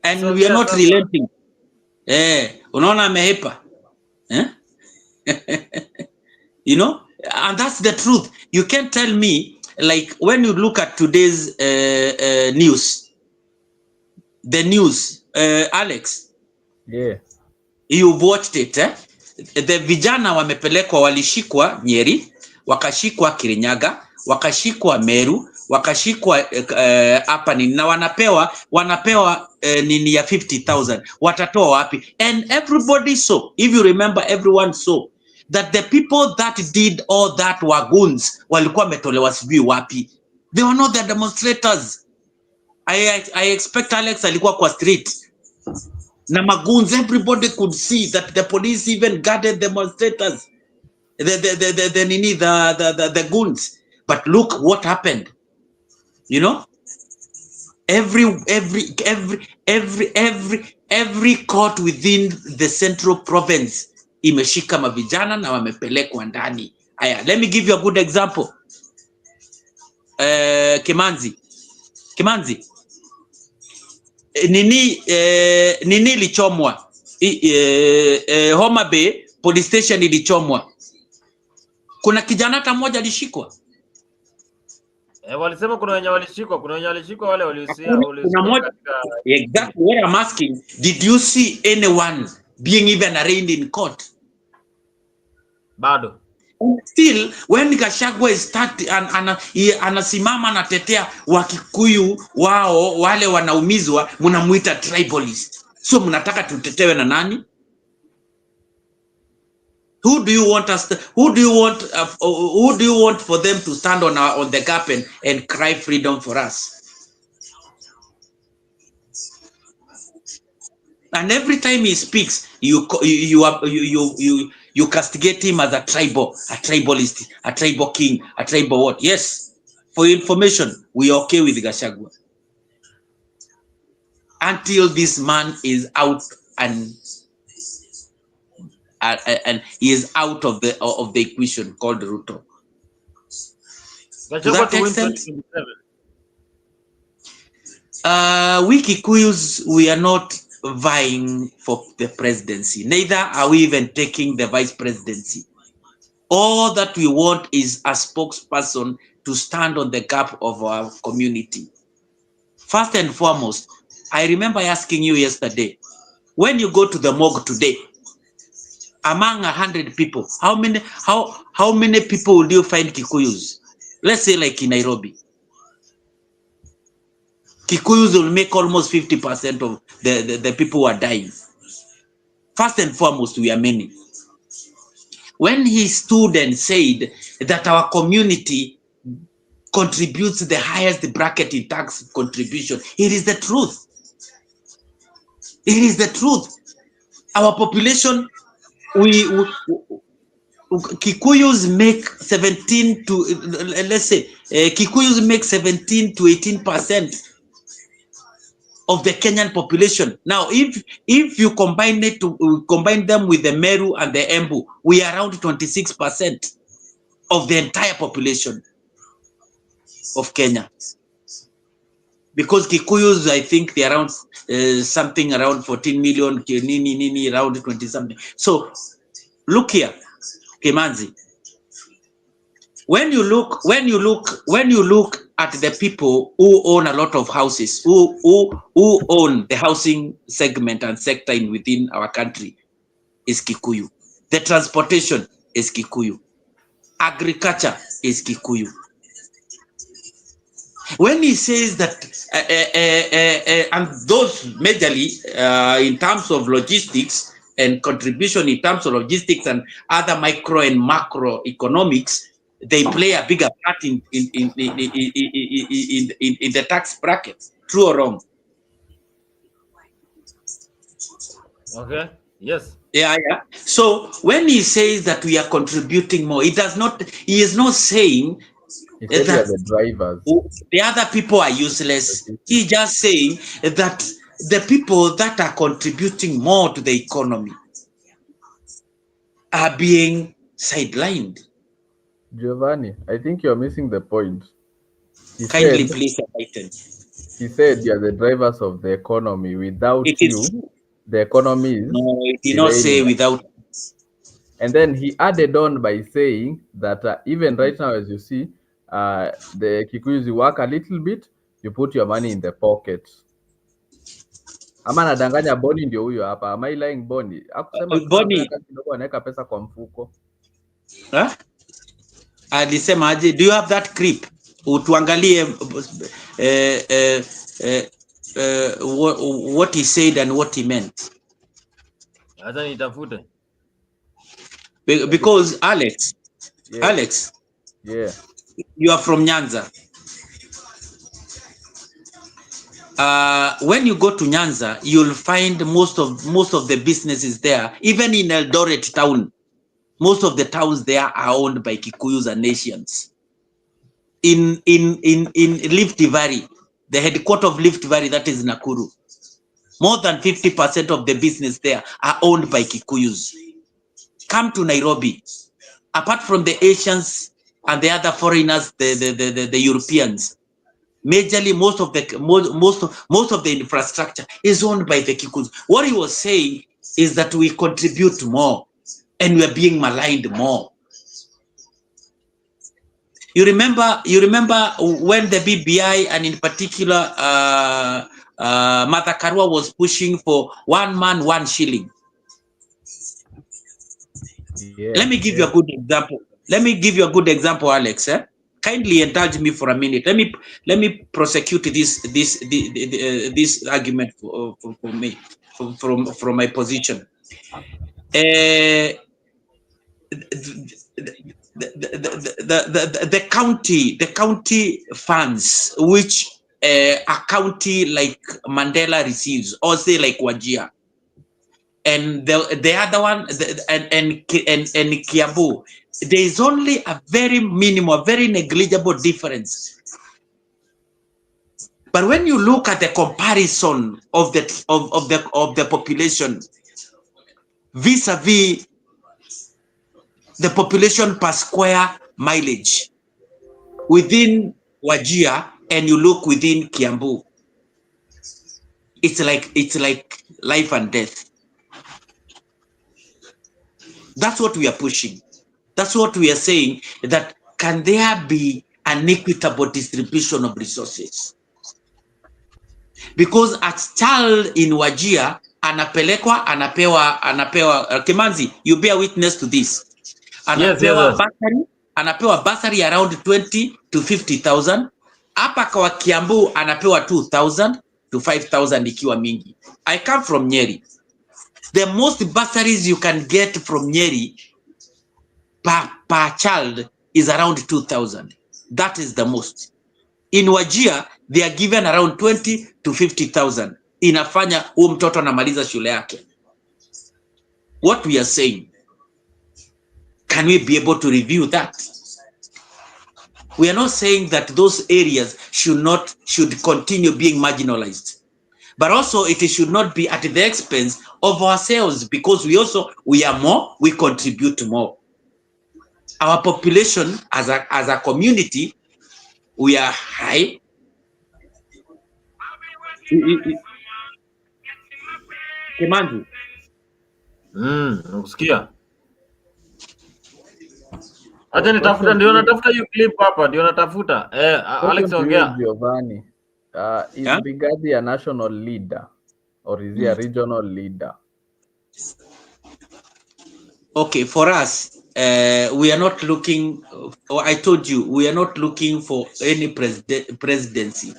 And so we are not relenting. Unaona amehepa. You know, and that's the truth. You can't tell me, like, when you look at today's news, the news, Alex. Yeah. You've watched it, The vijana wamepelekwa, walishikwa Nyeri, wakashikwa Kirinyaga, wakashikwa Meru, wakashikwa hapa nini, na wanapewa nini ya 50,000. Watatoa wapi? And everybody saw, if you remember, everyone saw that the people that did all that were goons. Walikuwa metolewa sijui wapi. They were not the demonstrators. I expect Alex alikuwa kwa street na magoons. Everybody could see that the police even guarded demonstrators, the goons. But look what happened. You know, every court within the central province imeshika mavijana na wamepelekwa ndani. Aya, let me give you a good example. Kimanzi nini ilichomwa? Homa Bay police station ilichomwa. Kuna kijana hata mmoja alishikwa. Walisema kuna wenye walishikwa, wale walihusika. Exactly what I'm asking. Did you see anyone being even arraigned in court? Bado. Still, when Gachagua is anasimama anatetea Wakikuyu wao wale wanaumizwa, mnamuita tribalist. So mnataka tutetewe na nani? Who do you want for them to stand on the gap and cry freedom for us? And every time he speaks, you castigate him as a tribalist, a tribal king, a tribal what? Yes, for information, we are okay with Gachagua until this man is out and and he is out of the equation called Ruto. To Gachagua that to win extent, 2027. we Kikuyus, we are not vying for the presidency. Neither are we even taking the vice presidency. All that we want is a spokesperson to stand on the gap of our community. First and foremost, I remember asking you yesterday, when you go to the morgue today, among 100 people, how many people would you find Kikuyus? Let's say like in Nairobi. Kikuyus will make almost 50% of the people who are dying. First and foremost, we are many. When he stood and said that our community contributes the highest bracket in tax contribution, it is the truth. It is the truth. Our population, Kikuyus make 17 to, let's say, Kikuyus make 17 to 18% of the Kenyan population. Now, if you combine them with the Meru and the Embu, we are around 26% of the entire population of Kenya. Because Kikuyus, I think they're around something around 14 million, around 20 something. So look here, Kimanzi. When you look at the people who own a lot of houses, who own the housing segment and sector within our country, is Kikuyu. The transportation is Kikuyu. Agriculture is Kikuyu. When he says that, and those majorly in terms of logistics and contribution in terms of logistics and other micro and macro economics, they play a bigger part in the tax bracket. True or wrong? Okay. Yes. Yeah. So when he says that we are contributing more, it does not. He is not saying that the drivers, the other people are useless. He's just saying that the people that are contributing more to the economy are being sidelined. Giovanni, I think you're missing the point. Kindly please enlighten. He said you are the drivers of the economy. Without you, the economy is... No, he did not say without. And then he added on by saying that even right now, as you see, the Kikuyus, you work a little bit, you put your money in the pocket. Ama nadanganya Boni ndio huyo hapa. Am I lying Boni? Hakusema Boni kidogo anaweka pesa kwa mfuko. Alisema aje, do you have that clip? Utuangalie what he said and what he meant. Acha nitafute. Because Alex, yeah, you are from Nyanza. When you go to Nyanza, you'll find most of the businesses there, even in Eldoret town. Most of the towns there are owned by Kikuyus and Asians. In Rift Valley, the headquarters of Rift Valley, that is Nakuru, more than 50% of the business there are owned by Kikuyus. Come to Nairobi, apart from the Asians and the other foreigners, the Europeans, majorly most of the infrastructure is owned by the Kikuyus. What he was saying is that we contribute more and we are being maligned more. You remember when the BBI and in particular Martha Karua was pushing for 1 man, 1 shilling. Yeah, Let me give you a good example. Let me give you a good example, Alex. Kindly indulge me for a minute. Let me prosecute this argument for me from my position. The county funds which a county like Mandela receives, or say like Wajir, and the other one and Kiambu, there is only a very minimal, very negligible difference. But when you look at the comparison of the population vis-a-vis the population per square mileage within Wajir and you look within Kiambu, it's like life and death. That's what we are pushing. That's what we are saying, that can there be an equitable distribution of resources? Because a child in Wajir anapewa Kimanzi, you bear witness to this. Anapewa basari, anapewa basari around 20 to 50,000. Hapa kwa Kiambu anapewa 2,000 to 5,000 ikiwa mingi. I come from Nyeri. The most bursaries you can get from Nyeri per child is around 2,000. That is the most. In Wajir, they are given around 20 to 50,000. Inafanya huyo mtoto anamaliza shule yake. What we are saying, can we be able to review that? We are not saying that those areas should continue being marginalized. But also it should not be at the expense of ourselves, because we are more, we contribute more. Our population as a community, we are high. Kimanzi. Usikia? Acha nitafuta, ndio natafuta hiyo clip hapa, ndio natafuta. Alex ongea. Giovanni, is Rigathi a national leader or is he a regional leader? Okay, for us, we are not looking, I told you, we are not looking for any presidency.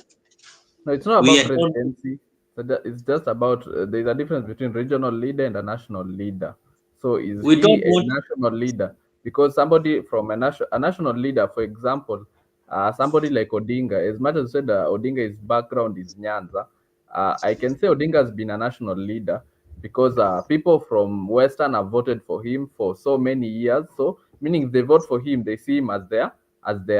No, it's not about presidency. It's just about, there's a difference between regional leader and a national leader. So is he a national leader? Because somebody from a national leader, for example, somebody like Odinga, as much as said Odinga's background is Nyanza, I can say Odinga has been a national leader because people from Western have voted for him for so many years. So meaning they vote for him, they see him as their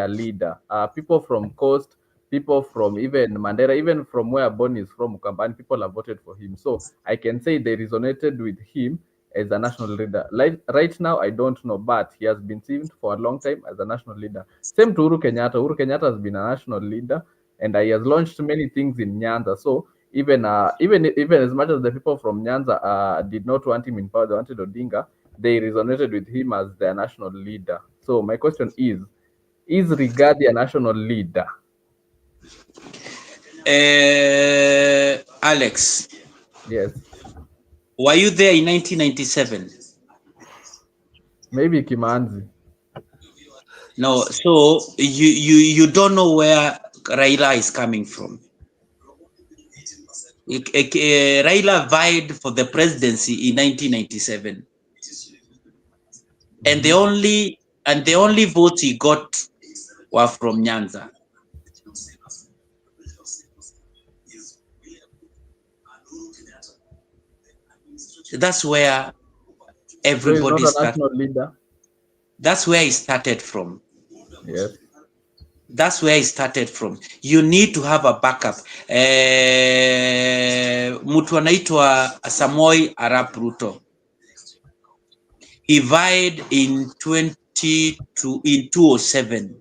leader. People from Coast, people from even Mandera, even from where Boni is from, Ukambani, people have voted for him. So I can say they resonated with him as a national leader. Right now, I don't know, but he has been seen for a long time as a national leader. Same to Uhuru Kenyatta. Uhuru Kenyatta has been a national leader, and he has launched many things in Nyanza. So even as much as the people from Nyanza did not want him in power, they wanted Odinga, they resonated with him as their national leader. So my question is Rigathi a national leader? Alex. Yes. Were you there in 1997? Maybe Kimanzi. No, so you don't know where Raila is coming from. Raila vied for the presidency in 1997, and the only votes he got were from Nyanza. That's where everybody started. That's where he started from. Yes. That's where he started from. You need to have a backup. Mtu anaitwa Samoei Arap Ruto. He vied in 207.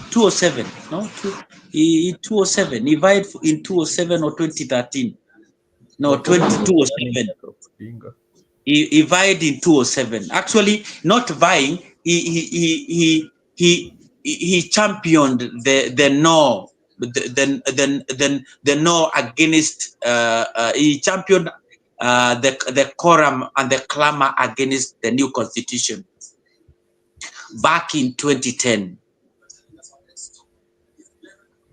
207, no? 207. He vied in 207 or 2013. No, 207. He vied in 207. Actually, not vying. He championed the no, the no against. He championed the quorum and the clamor against the new constitution back in 2010.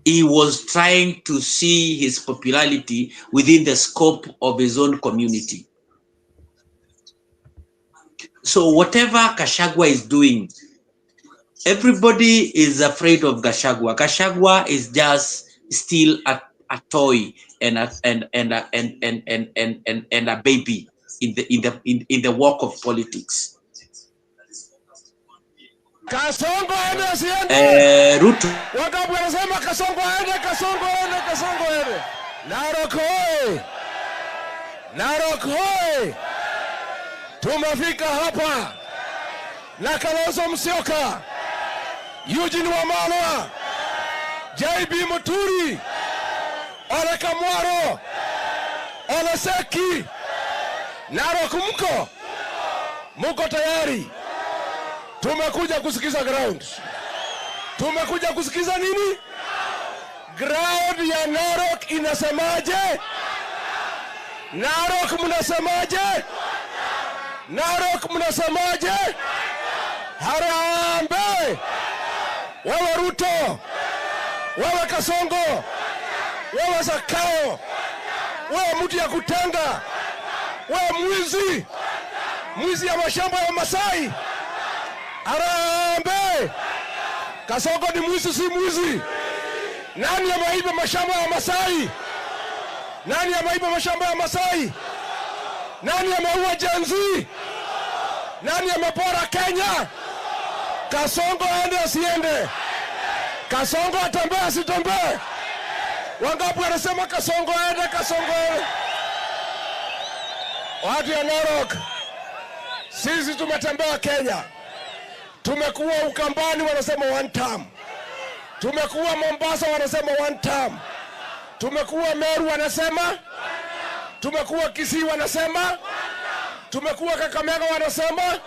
He was trying to see his popularity within the scope of his own community. So whatever Gachagua is doing, everybody is afraid of Gachagua. Gachagua is just still a toy and a baby in the walk of politics. Kasongo ende asiende. Ruto. Wakabu wanasema Kasongo ende, Kasongo ende, Kasongo ende. Narok hoi. Narok hoi. Tumefika hapa. na Kalonzo Musyoka, Eugene Wamalwa, JB Muturi, Ole Kamwaro, Ole Seki, Narok mko? Muko tayari? Tumekuja kusikiza ground. Tumekuja kusikiza nini? Ground ya Narok inasemaje? Narok mnasemaje? Narok mnasemaje? Harambe! Wewe Ruto, wewe Kasongo, wewe Zakayo, wewe mtu ya kutenga, wewe mwizi ya mashamba ya Masai. Harambe! Kasongo ni mwizi, si mwizi? Nani ameiba mashamba ya Masai? Nani ameiba mashamba ya Masai? Nani ameua Gen Z? Nani amepora Kenya? Kasongo aende asiende? Kasongo atembee asitembee? Wangapi wanasema Kasongo aende, Kasongo aende? Watu ya Narok, sisi tumetembea Kenya. Tumekuwa Ukambani, wanasema one term. Tumekuwa Mombasa, wanasema one term. Tumekuwa Meru, wanasema. Tumekuwa Kisii, wanasema. Tumekuwa Kakamega, wanasema.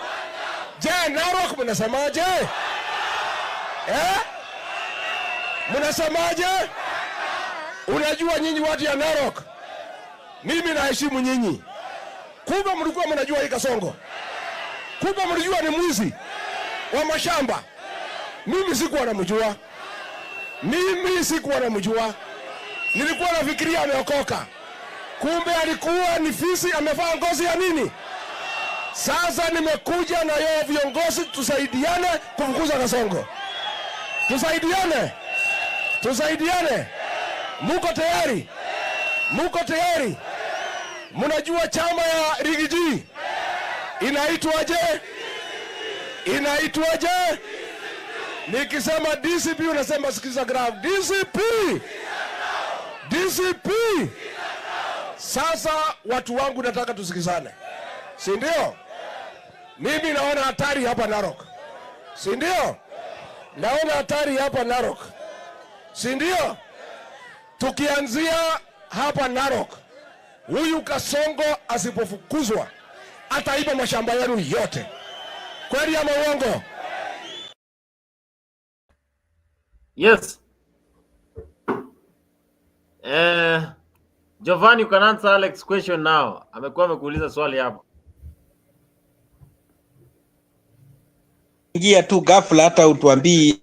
Je, Narok mnasemaje? Mnasemaje? Unajua nyinyi watu ya Narok, mimi naheshimu nyinyi. Kumbe mlikuwa mnajua hii Kasongo. Kumbe mlijua ni mwizi wa mashamba. Mimi sikuwa namjua. Nilikuwa nafikiria ameokoka. Kumbe alikuwa ni fisi amevaa ngozi ya nini? Sasa nimekuja na yeye viongozi tusaidiane kufukuza Kasongo. Tusaidiane. Muko tayari? Mnajua chama ya Rigiji inaitwaje? Nikisema DCP unasema sikiza graph. DCP. Sasa watu wangu nataka tusikizane. Si ndio? Mimi naona hatari hapa Narok. Si ndio? Naona hatari hapa Narok. Si ndio? Tukianzia hapa Narok, huyu Kasongo asipofukuzwa ataiba mashamba yenu yote. Kweli ama uongo? Yes. Giovanni, you can answer Alex's question now. Amekuwa amekuuliza swali hapo. Ingia tu ghafla hata utuambii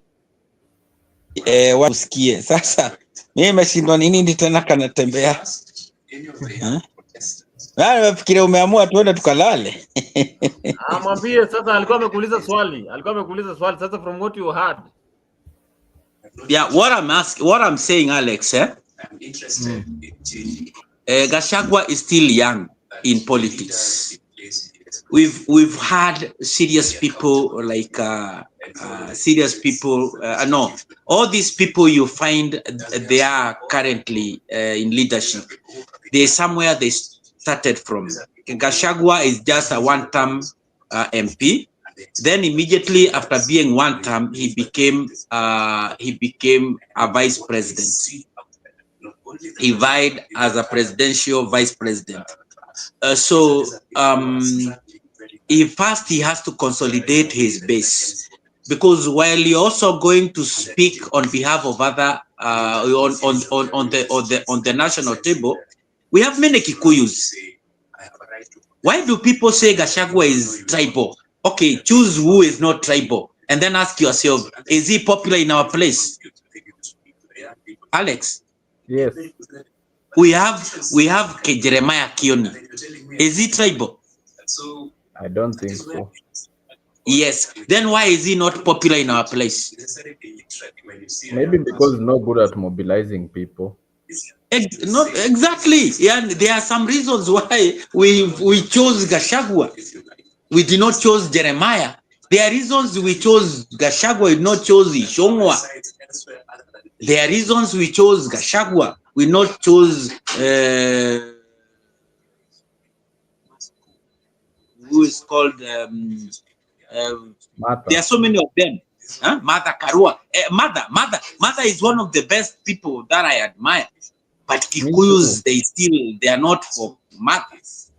wasikie. Sasa mimi nimeshindwa nini tena kanatembea. Nafikiria umeamua tuende tukalale. Mwambie sasa alikuwa amekuuliza swali. Sasa from what you heard. Yeah, what I'm saying, Alex, Gachagua is still young in politics. We've had serious people like all these people you find they are currently in leadership. They somewhere they started from. Gachagua is just a one-term MP. Then immediately after being one term, he became a vice president. He vied as a presidential vice president. He has to consolidate his base, because while you're also going to speak on behalf of other on the national table, we have many Kikuyus. Why do people say Gachagua is tribal? Okay, choose who is not tribal, and then ask yourself, is he popular in our place? Alex? Yes. We have Jeremiah Kioni. Is he tribal? I don't think so. Yes. Then why is he not popular in our place? Maybe because he's not good at mobilizing people. Not exactly. Yeah, there are some reasons why we chose Gachagua. We did not choose Jeremiah. There are reasons we chose Gachagua, we did not choose Ishongwa. There are reasons we chose Gachagua, we not chose who is called There are so many of them. Mother Karua. Mother is one of the best people that I admire. But Kikuyus, they are not for mothers.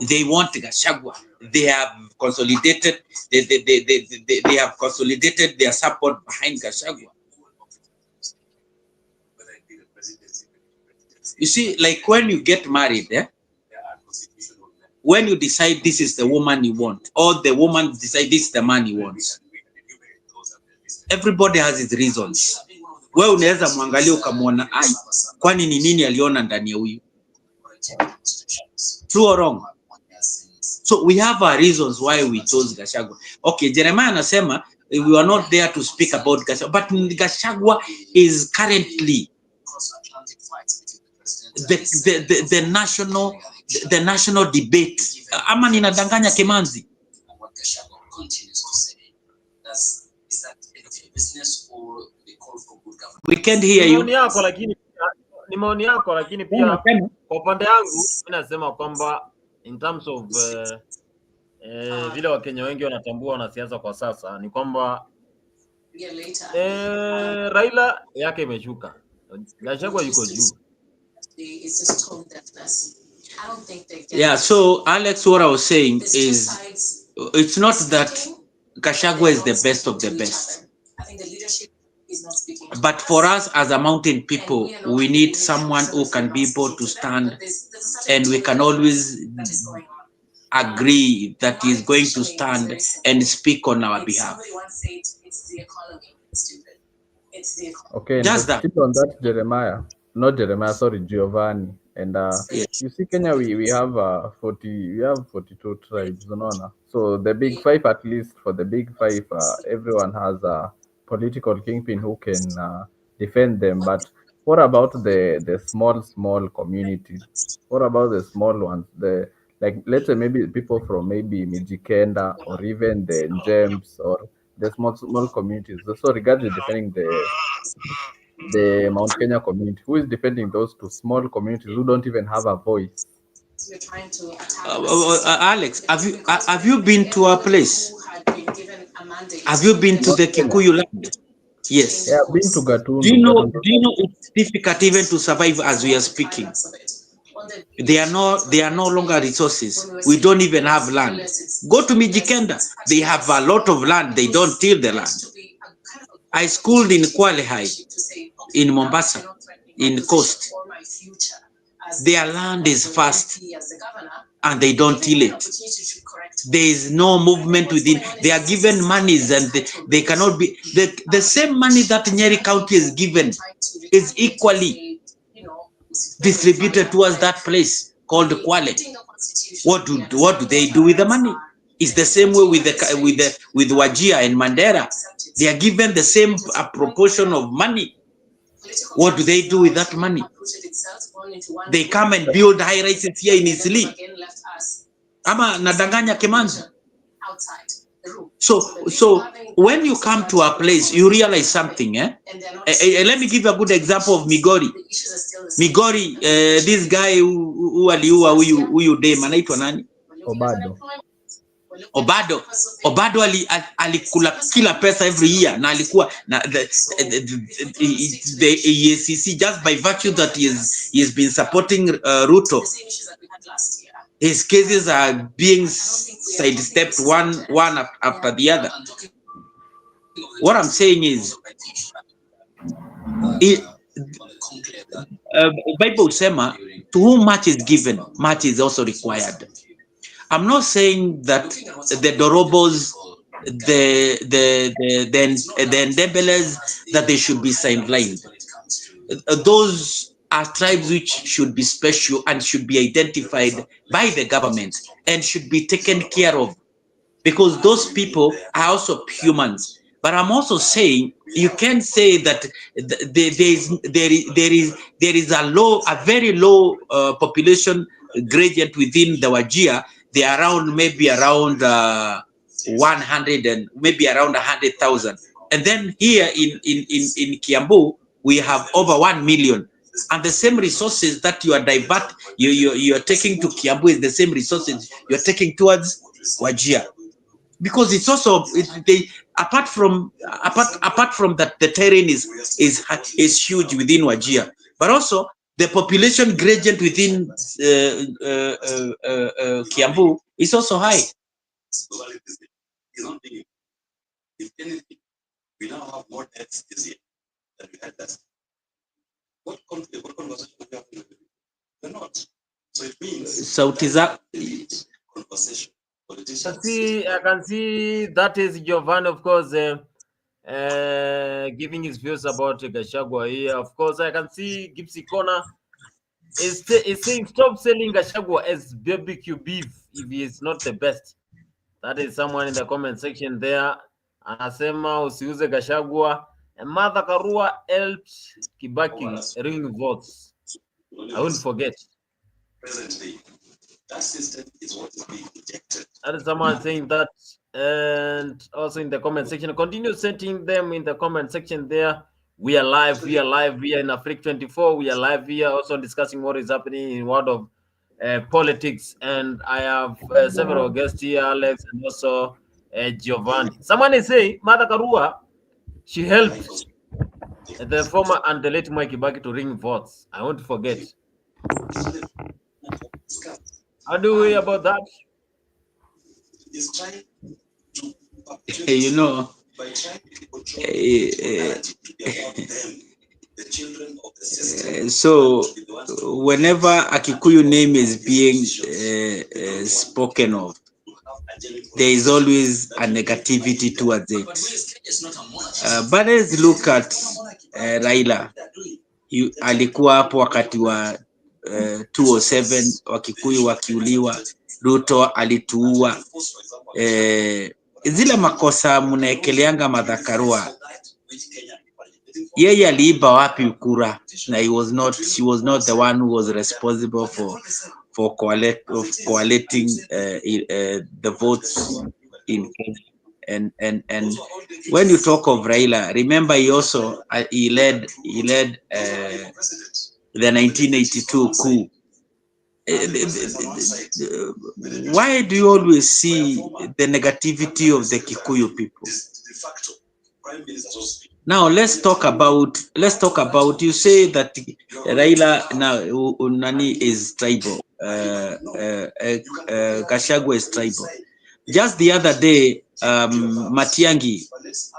They want Gachagua. They have consolidated. They have consolidated their support behind Gachagua. You see, like when you get married, when you decide this is the woman you want, or the woman decide this is the man you want, everybody has his reasons. Wewe unaweza mwangalia ukamwona, ai, kwani ni nini aliona ndani ya huyu? True or wrong? So we have our reasons why we chose Gachagua. Okay, Jeremiah anasema we were not there to speak about Gachagua, but Gachagua is currently the national debate. Ama ninadanganya Kimanzi? We can't hear you. Ni maoni yako lakini pia kwa upande wangu mimi nasema kwamba in terms of vile Wakenya wengi wanatambua wanasiasa kwa sasa ni kwamba Raila yake imeshuka. Gachagua yuko juu. Yeah, so Alex, what I was saying is it's not that Gachagua is the best of the best. But for us as a mountain people, we need someone who can be able to stand, and we can always agree that he is going to stand and speak on our behalf. Okay, just that. On that, Giovanni. And yes. You see, Kenya, we have 42 tribes, so the big five, at least for the big five, everyone has a political kingpin who can defend them. But what about the small communities? What about the small ones? Like, let's say maybe people from maybe Mijikenda or even the Gems or the small communities. So regarding defending the Mount Kenya community, who is defending those two small communities who don't even have a voice? Alex, have you been to our place? Have you been to the Kikuyu land? Yes. Yeah, I've been to Gatundu. Do you know it's difficult even to survive as we are speaking? They are no longer resources. We don't even have land. Go to Mijikenda. They have a lot of land. They don't till the land. I schooled in Kwale High, in Mombasa, in Coast. Their land is vast, and they don't till it. There is no movement within. They are given monies, and they cannot be the same money that Nyeri County is given is equally distributed towards that place called Kwale. What do they do with the money? It's the same way with Wajir and Mandera. They are given the same proportion of money. What do they do with that money? They come and build high rises here in Isli. Ama nadanganya Kimanzi. So when you come to a place, you realize something. Let me give you a good example of Migori. Migori, this guy who aliua huyu dem anaitwa nani? Obado alikula kila pesa every year na alikuwa na the EACC, just by virtue that he has been supporting Ruto. His cases are being sidestepped one after the other. What I'm saying is, Bible sema, to whom much is given, much is also required. I'm not saying that the Dorobos, the Ndebelers, that they should be sidelined. Those are tribes which should be special and should be identified by the government and should be taken care of, because those people are also humans. But I'm also saying you can't say that there is a very low population gradient within the Wajir. They are maybe around 100 and maybe around 100,000. And then here in Kiambu, we have over 1 million. And the same resources that you are taking to Kiambu is the same resources you're taking towards Wajir, because it's also apart from that, the terrain is huge within Wajir, but also the population gradient within Kiambu is also high. If anything, we now have more deaths this year than we had last. What conversation we have? We're not. So it means conversation. I can see that is Giovanni, of course, giving his views about Gachagua here. Of course, I can see Gipsy Corner is saying stop selling Gachagua as barbecue beef if he is not the best. That is someone in the comment section there. Anasema usiuze Gachagua. And Martha Karua helped Kibaki ring votes. I won't forget. Presently, that system is what is being rejected. That is someone saying that. And also in the comment section, continue sending them in the comment section there. We are live. We are in Africa 24. We are live here, also discussing what is happening in the world of politics. And I have several guests here, Alex and also Giovanni. Someone is saying Martha Karua, she helped the former and the late Mike Kibaki to ring votes. I won't forget. How do we about that? You know, so whenever a Kikuyu name is being spoken of, there is always a negativity towards it. But let's look at Raila. Alikuwa hapo wakati wa 207 Wakikuyu wakiuliwa, Ruto alituua. Zile makosa mnaekeleanga Martha Karua, yeye aliiba wapi kura? Na she was not the one who was responsible for collating the votes in Kenya. And when you talk of Raila, remember he also he led the 1982 coup. Why do you always see the negativity of the Kikuyu people? Now let's talk about. You say that Raila now Nani is tribal. Gachagua is tribal. Just the other day, Matiang'i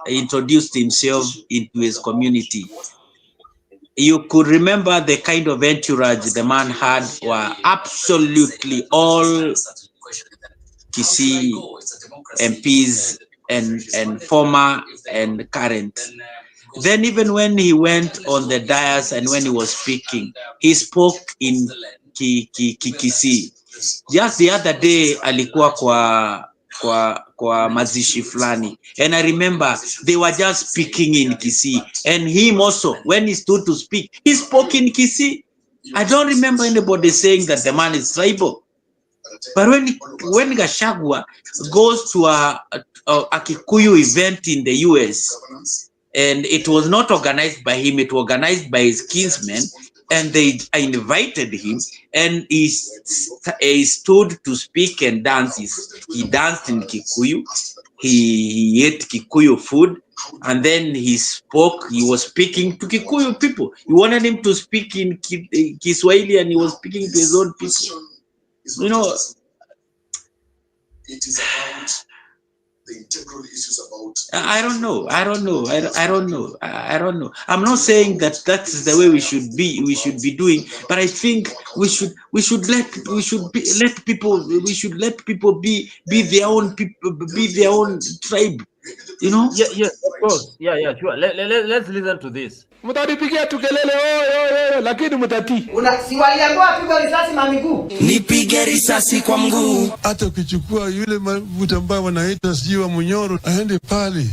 introduced himself into his community. You could remember the kind of entourage the man had were absolutely all Kisii MPs and former and current. Then even when he went on the dais and when he was speaking, he spoke in Kisii. Just the other day alikuwa kwa mazishi fulani, and I remember they were just speaking in Kisii, and him also, when he stood to speak, he spoke in Kisii. I don't remember anybody saying that the man is tribal. But when Gachagua goes to a Kikuyu event in the US, and it was not organized by him, it was organized by his kinsmen, and they invited him, and he stood to speak and dance. He danced in Kikuyu, he ate Kikuyu food, and then he spoke. He was speaking to Kikuyu people. He wanted him to speak in Kiswahili, and he was speaking to his own people. You know, it is about the integral issues about. I don't know. I'm not saying that that's the way we should be doing, but I think we should let people be their own people, be their own tribe. You know? Yeah, of course. Yeah, sure. Let's listen to this. Mtanipigia tukelele lakini mtati. Unasiwaliambiwa piga risasi na miguu. Nipige risasi kwa mguu. Hata ukichukua yule mtu ambaye wanaita Siwa Munyoro aende pale,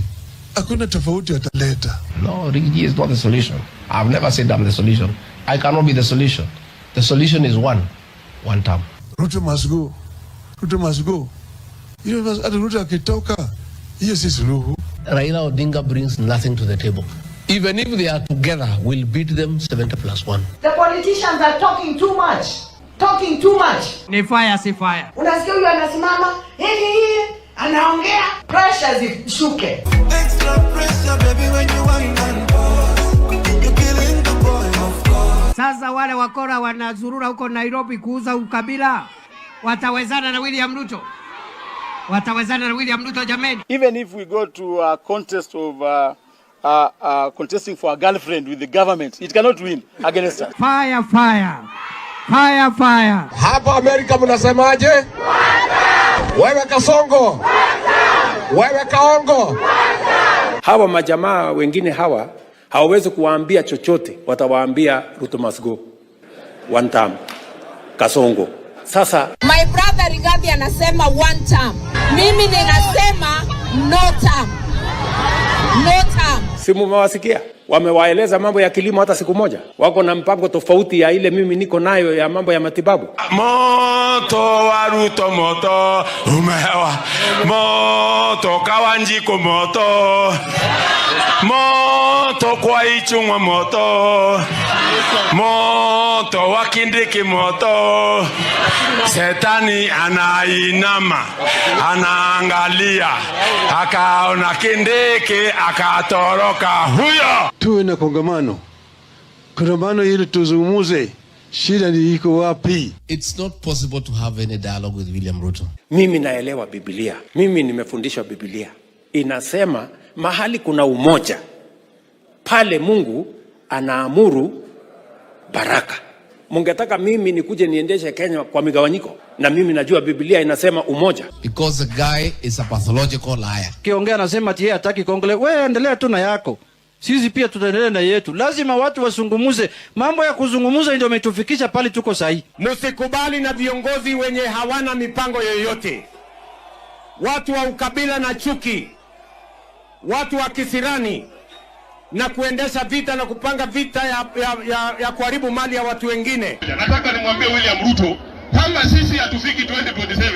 hakuna tofauti ataleta. No, Riggy is not the solution. I've never said I'm the solution. I cannot be the solution. The solution is one term. Ruto must go. You know, hata Ruto akitoka, hiyo si suluhu. Raila Odinga brings nothing to the table. Even if they are together, we'll beat them 70+1. The politicians are talking too much. talking too much. Ni fire si fire. Unasikia huyu anasimama, anaongea, pressure zishuke. Extra pressure baby when you want and boss. You killing the boy of course. Sasa wale wakora wanazurura huko Nairobi kuuza ukabila. Watawezana na William Ruto? Watawezana na William Ruto jameni? Even if we go to a contest of contesting for a girlfriend with the government, it cannot win against us. Fire, fire. Fire, fire. Hapa Amerika mnasemaje? Wewe Kasongo. Wewe Kaongo. Hawa majamaa wengine hawa hawawezi kuwaambia chochote, watawaambia Ruto must go. One term. Kasongo. Sasa my brother Rigathi anasema one term. Mimi ninasema no term. No term. Si mmewasikia? Wamewaeleza mambo ya kilimo hata siku moja. Wako na mpango tofauti ya ile mimi niko nayo ya mambo ya matibabu. Moto wa Ruto moto umewa. Moto Kawanjiko moto. Moto kwa Ichung'wa moto. Moto wa Kindiki moto. Setani anainama, anaangalia, akaona Kindiki akatoroka huyo. Tuwe na kongamano ili tuzungumuze shida ni iko wapi. It's not possible to have any dialogue with William Ruto. Mimi naelewa Biblia. Mimi nimefundishwa Biblia. Inasema mahali kuna umoja, pale Mungu anaamuru baraka. Mungetaka mimi nikuje niendeshe Kenya kwa migawanyiko? Na mimi najua Biblia inasema umoja. Because the guy is a pathological liar. Kiongea anasema ati yeye hataki Kongole. Wewe endelea tu na yako. Sisi pia tutaendelea na yetu. Lazima watu wasungumuze. Mambo ya kuzungumuza ndio umetufikisha pale tuko sahi. Msikubali na viongozi wenye hawana mipango yoyote. Watu wa ukabila na chuki. Watu wa kisirani na kuendesha vita na kupanga vita ya kuharibu mali ya watu wengine. Nataka nimwambie William Ruto kama sisi hatufiki 2027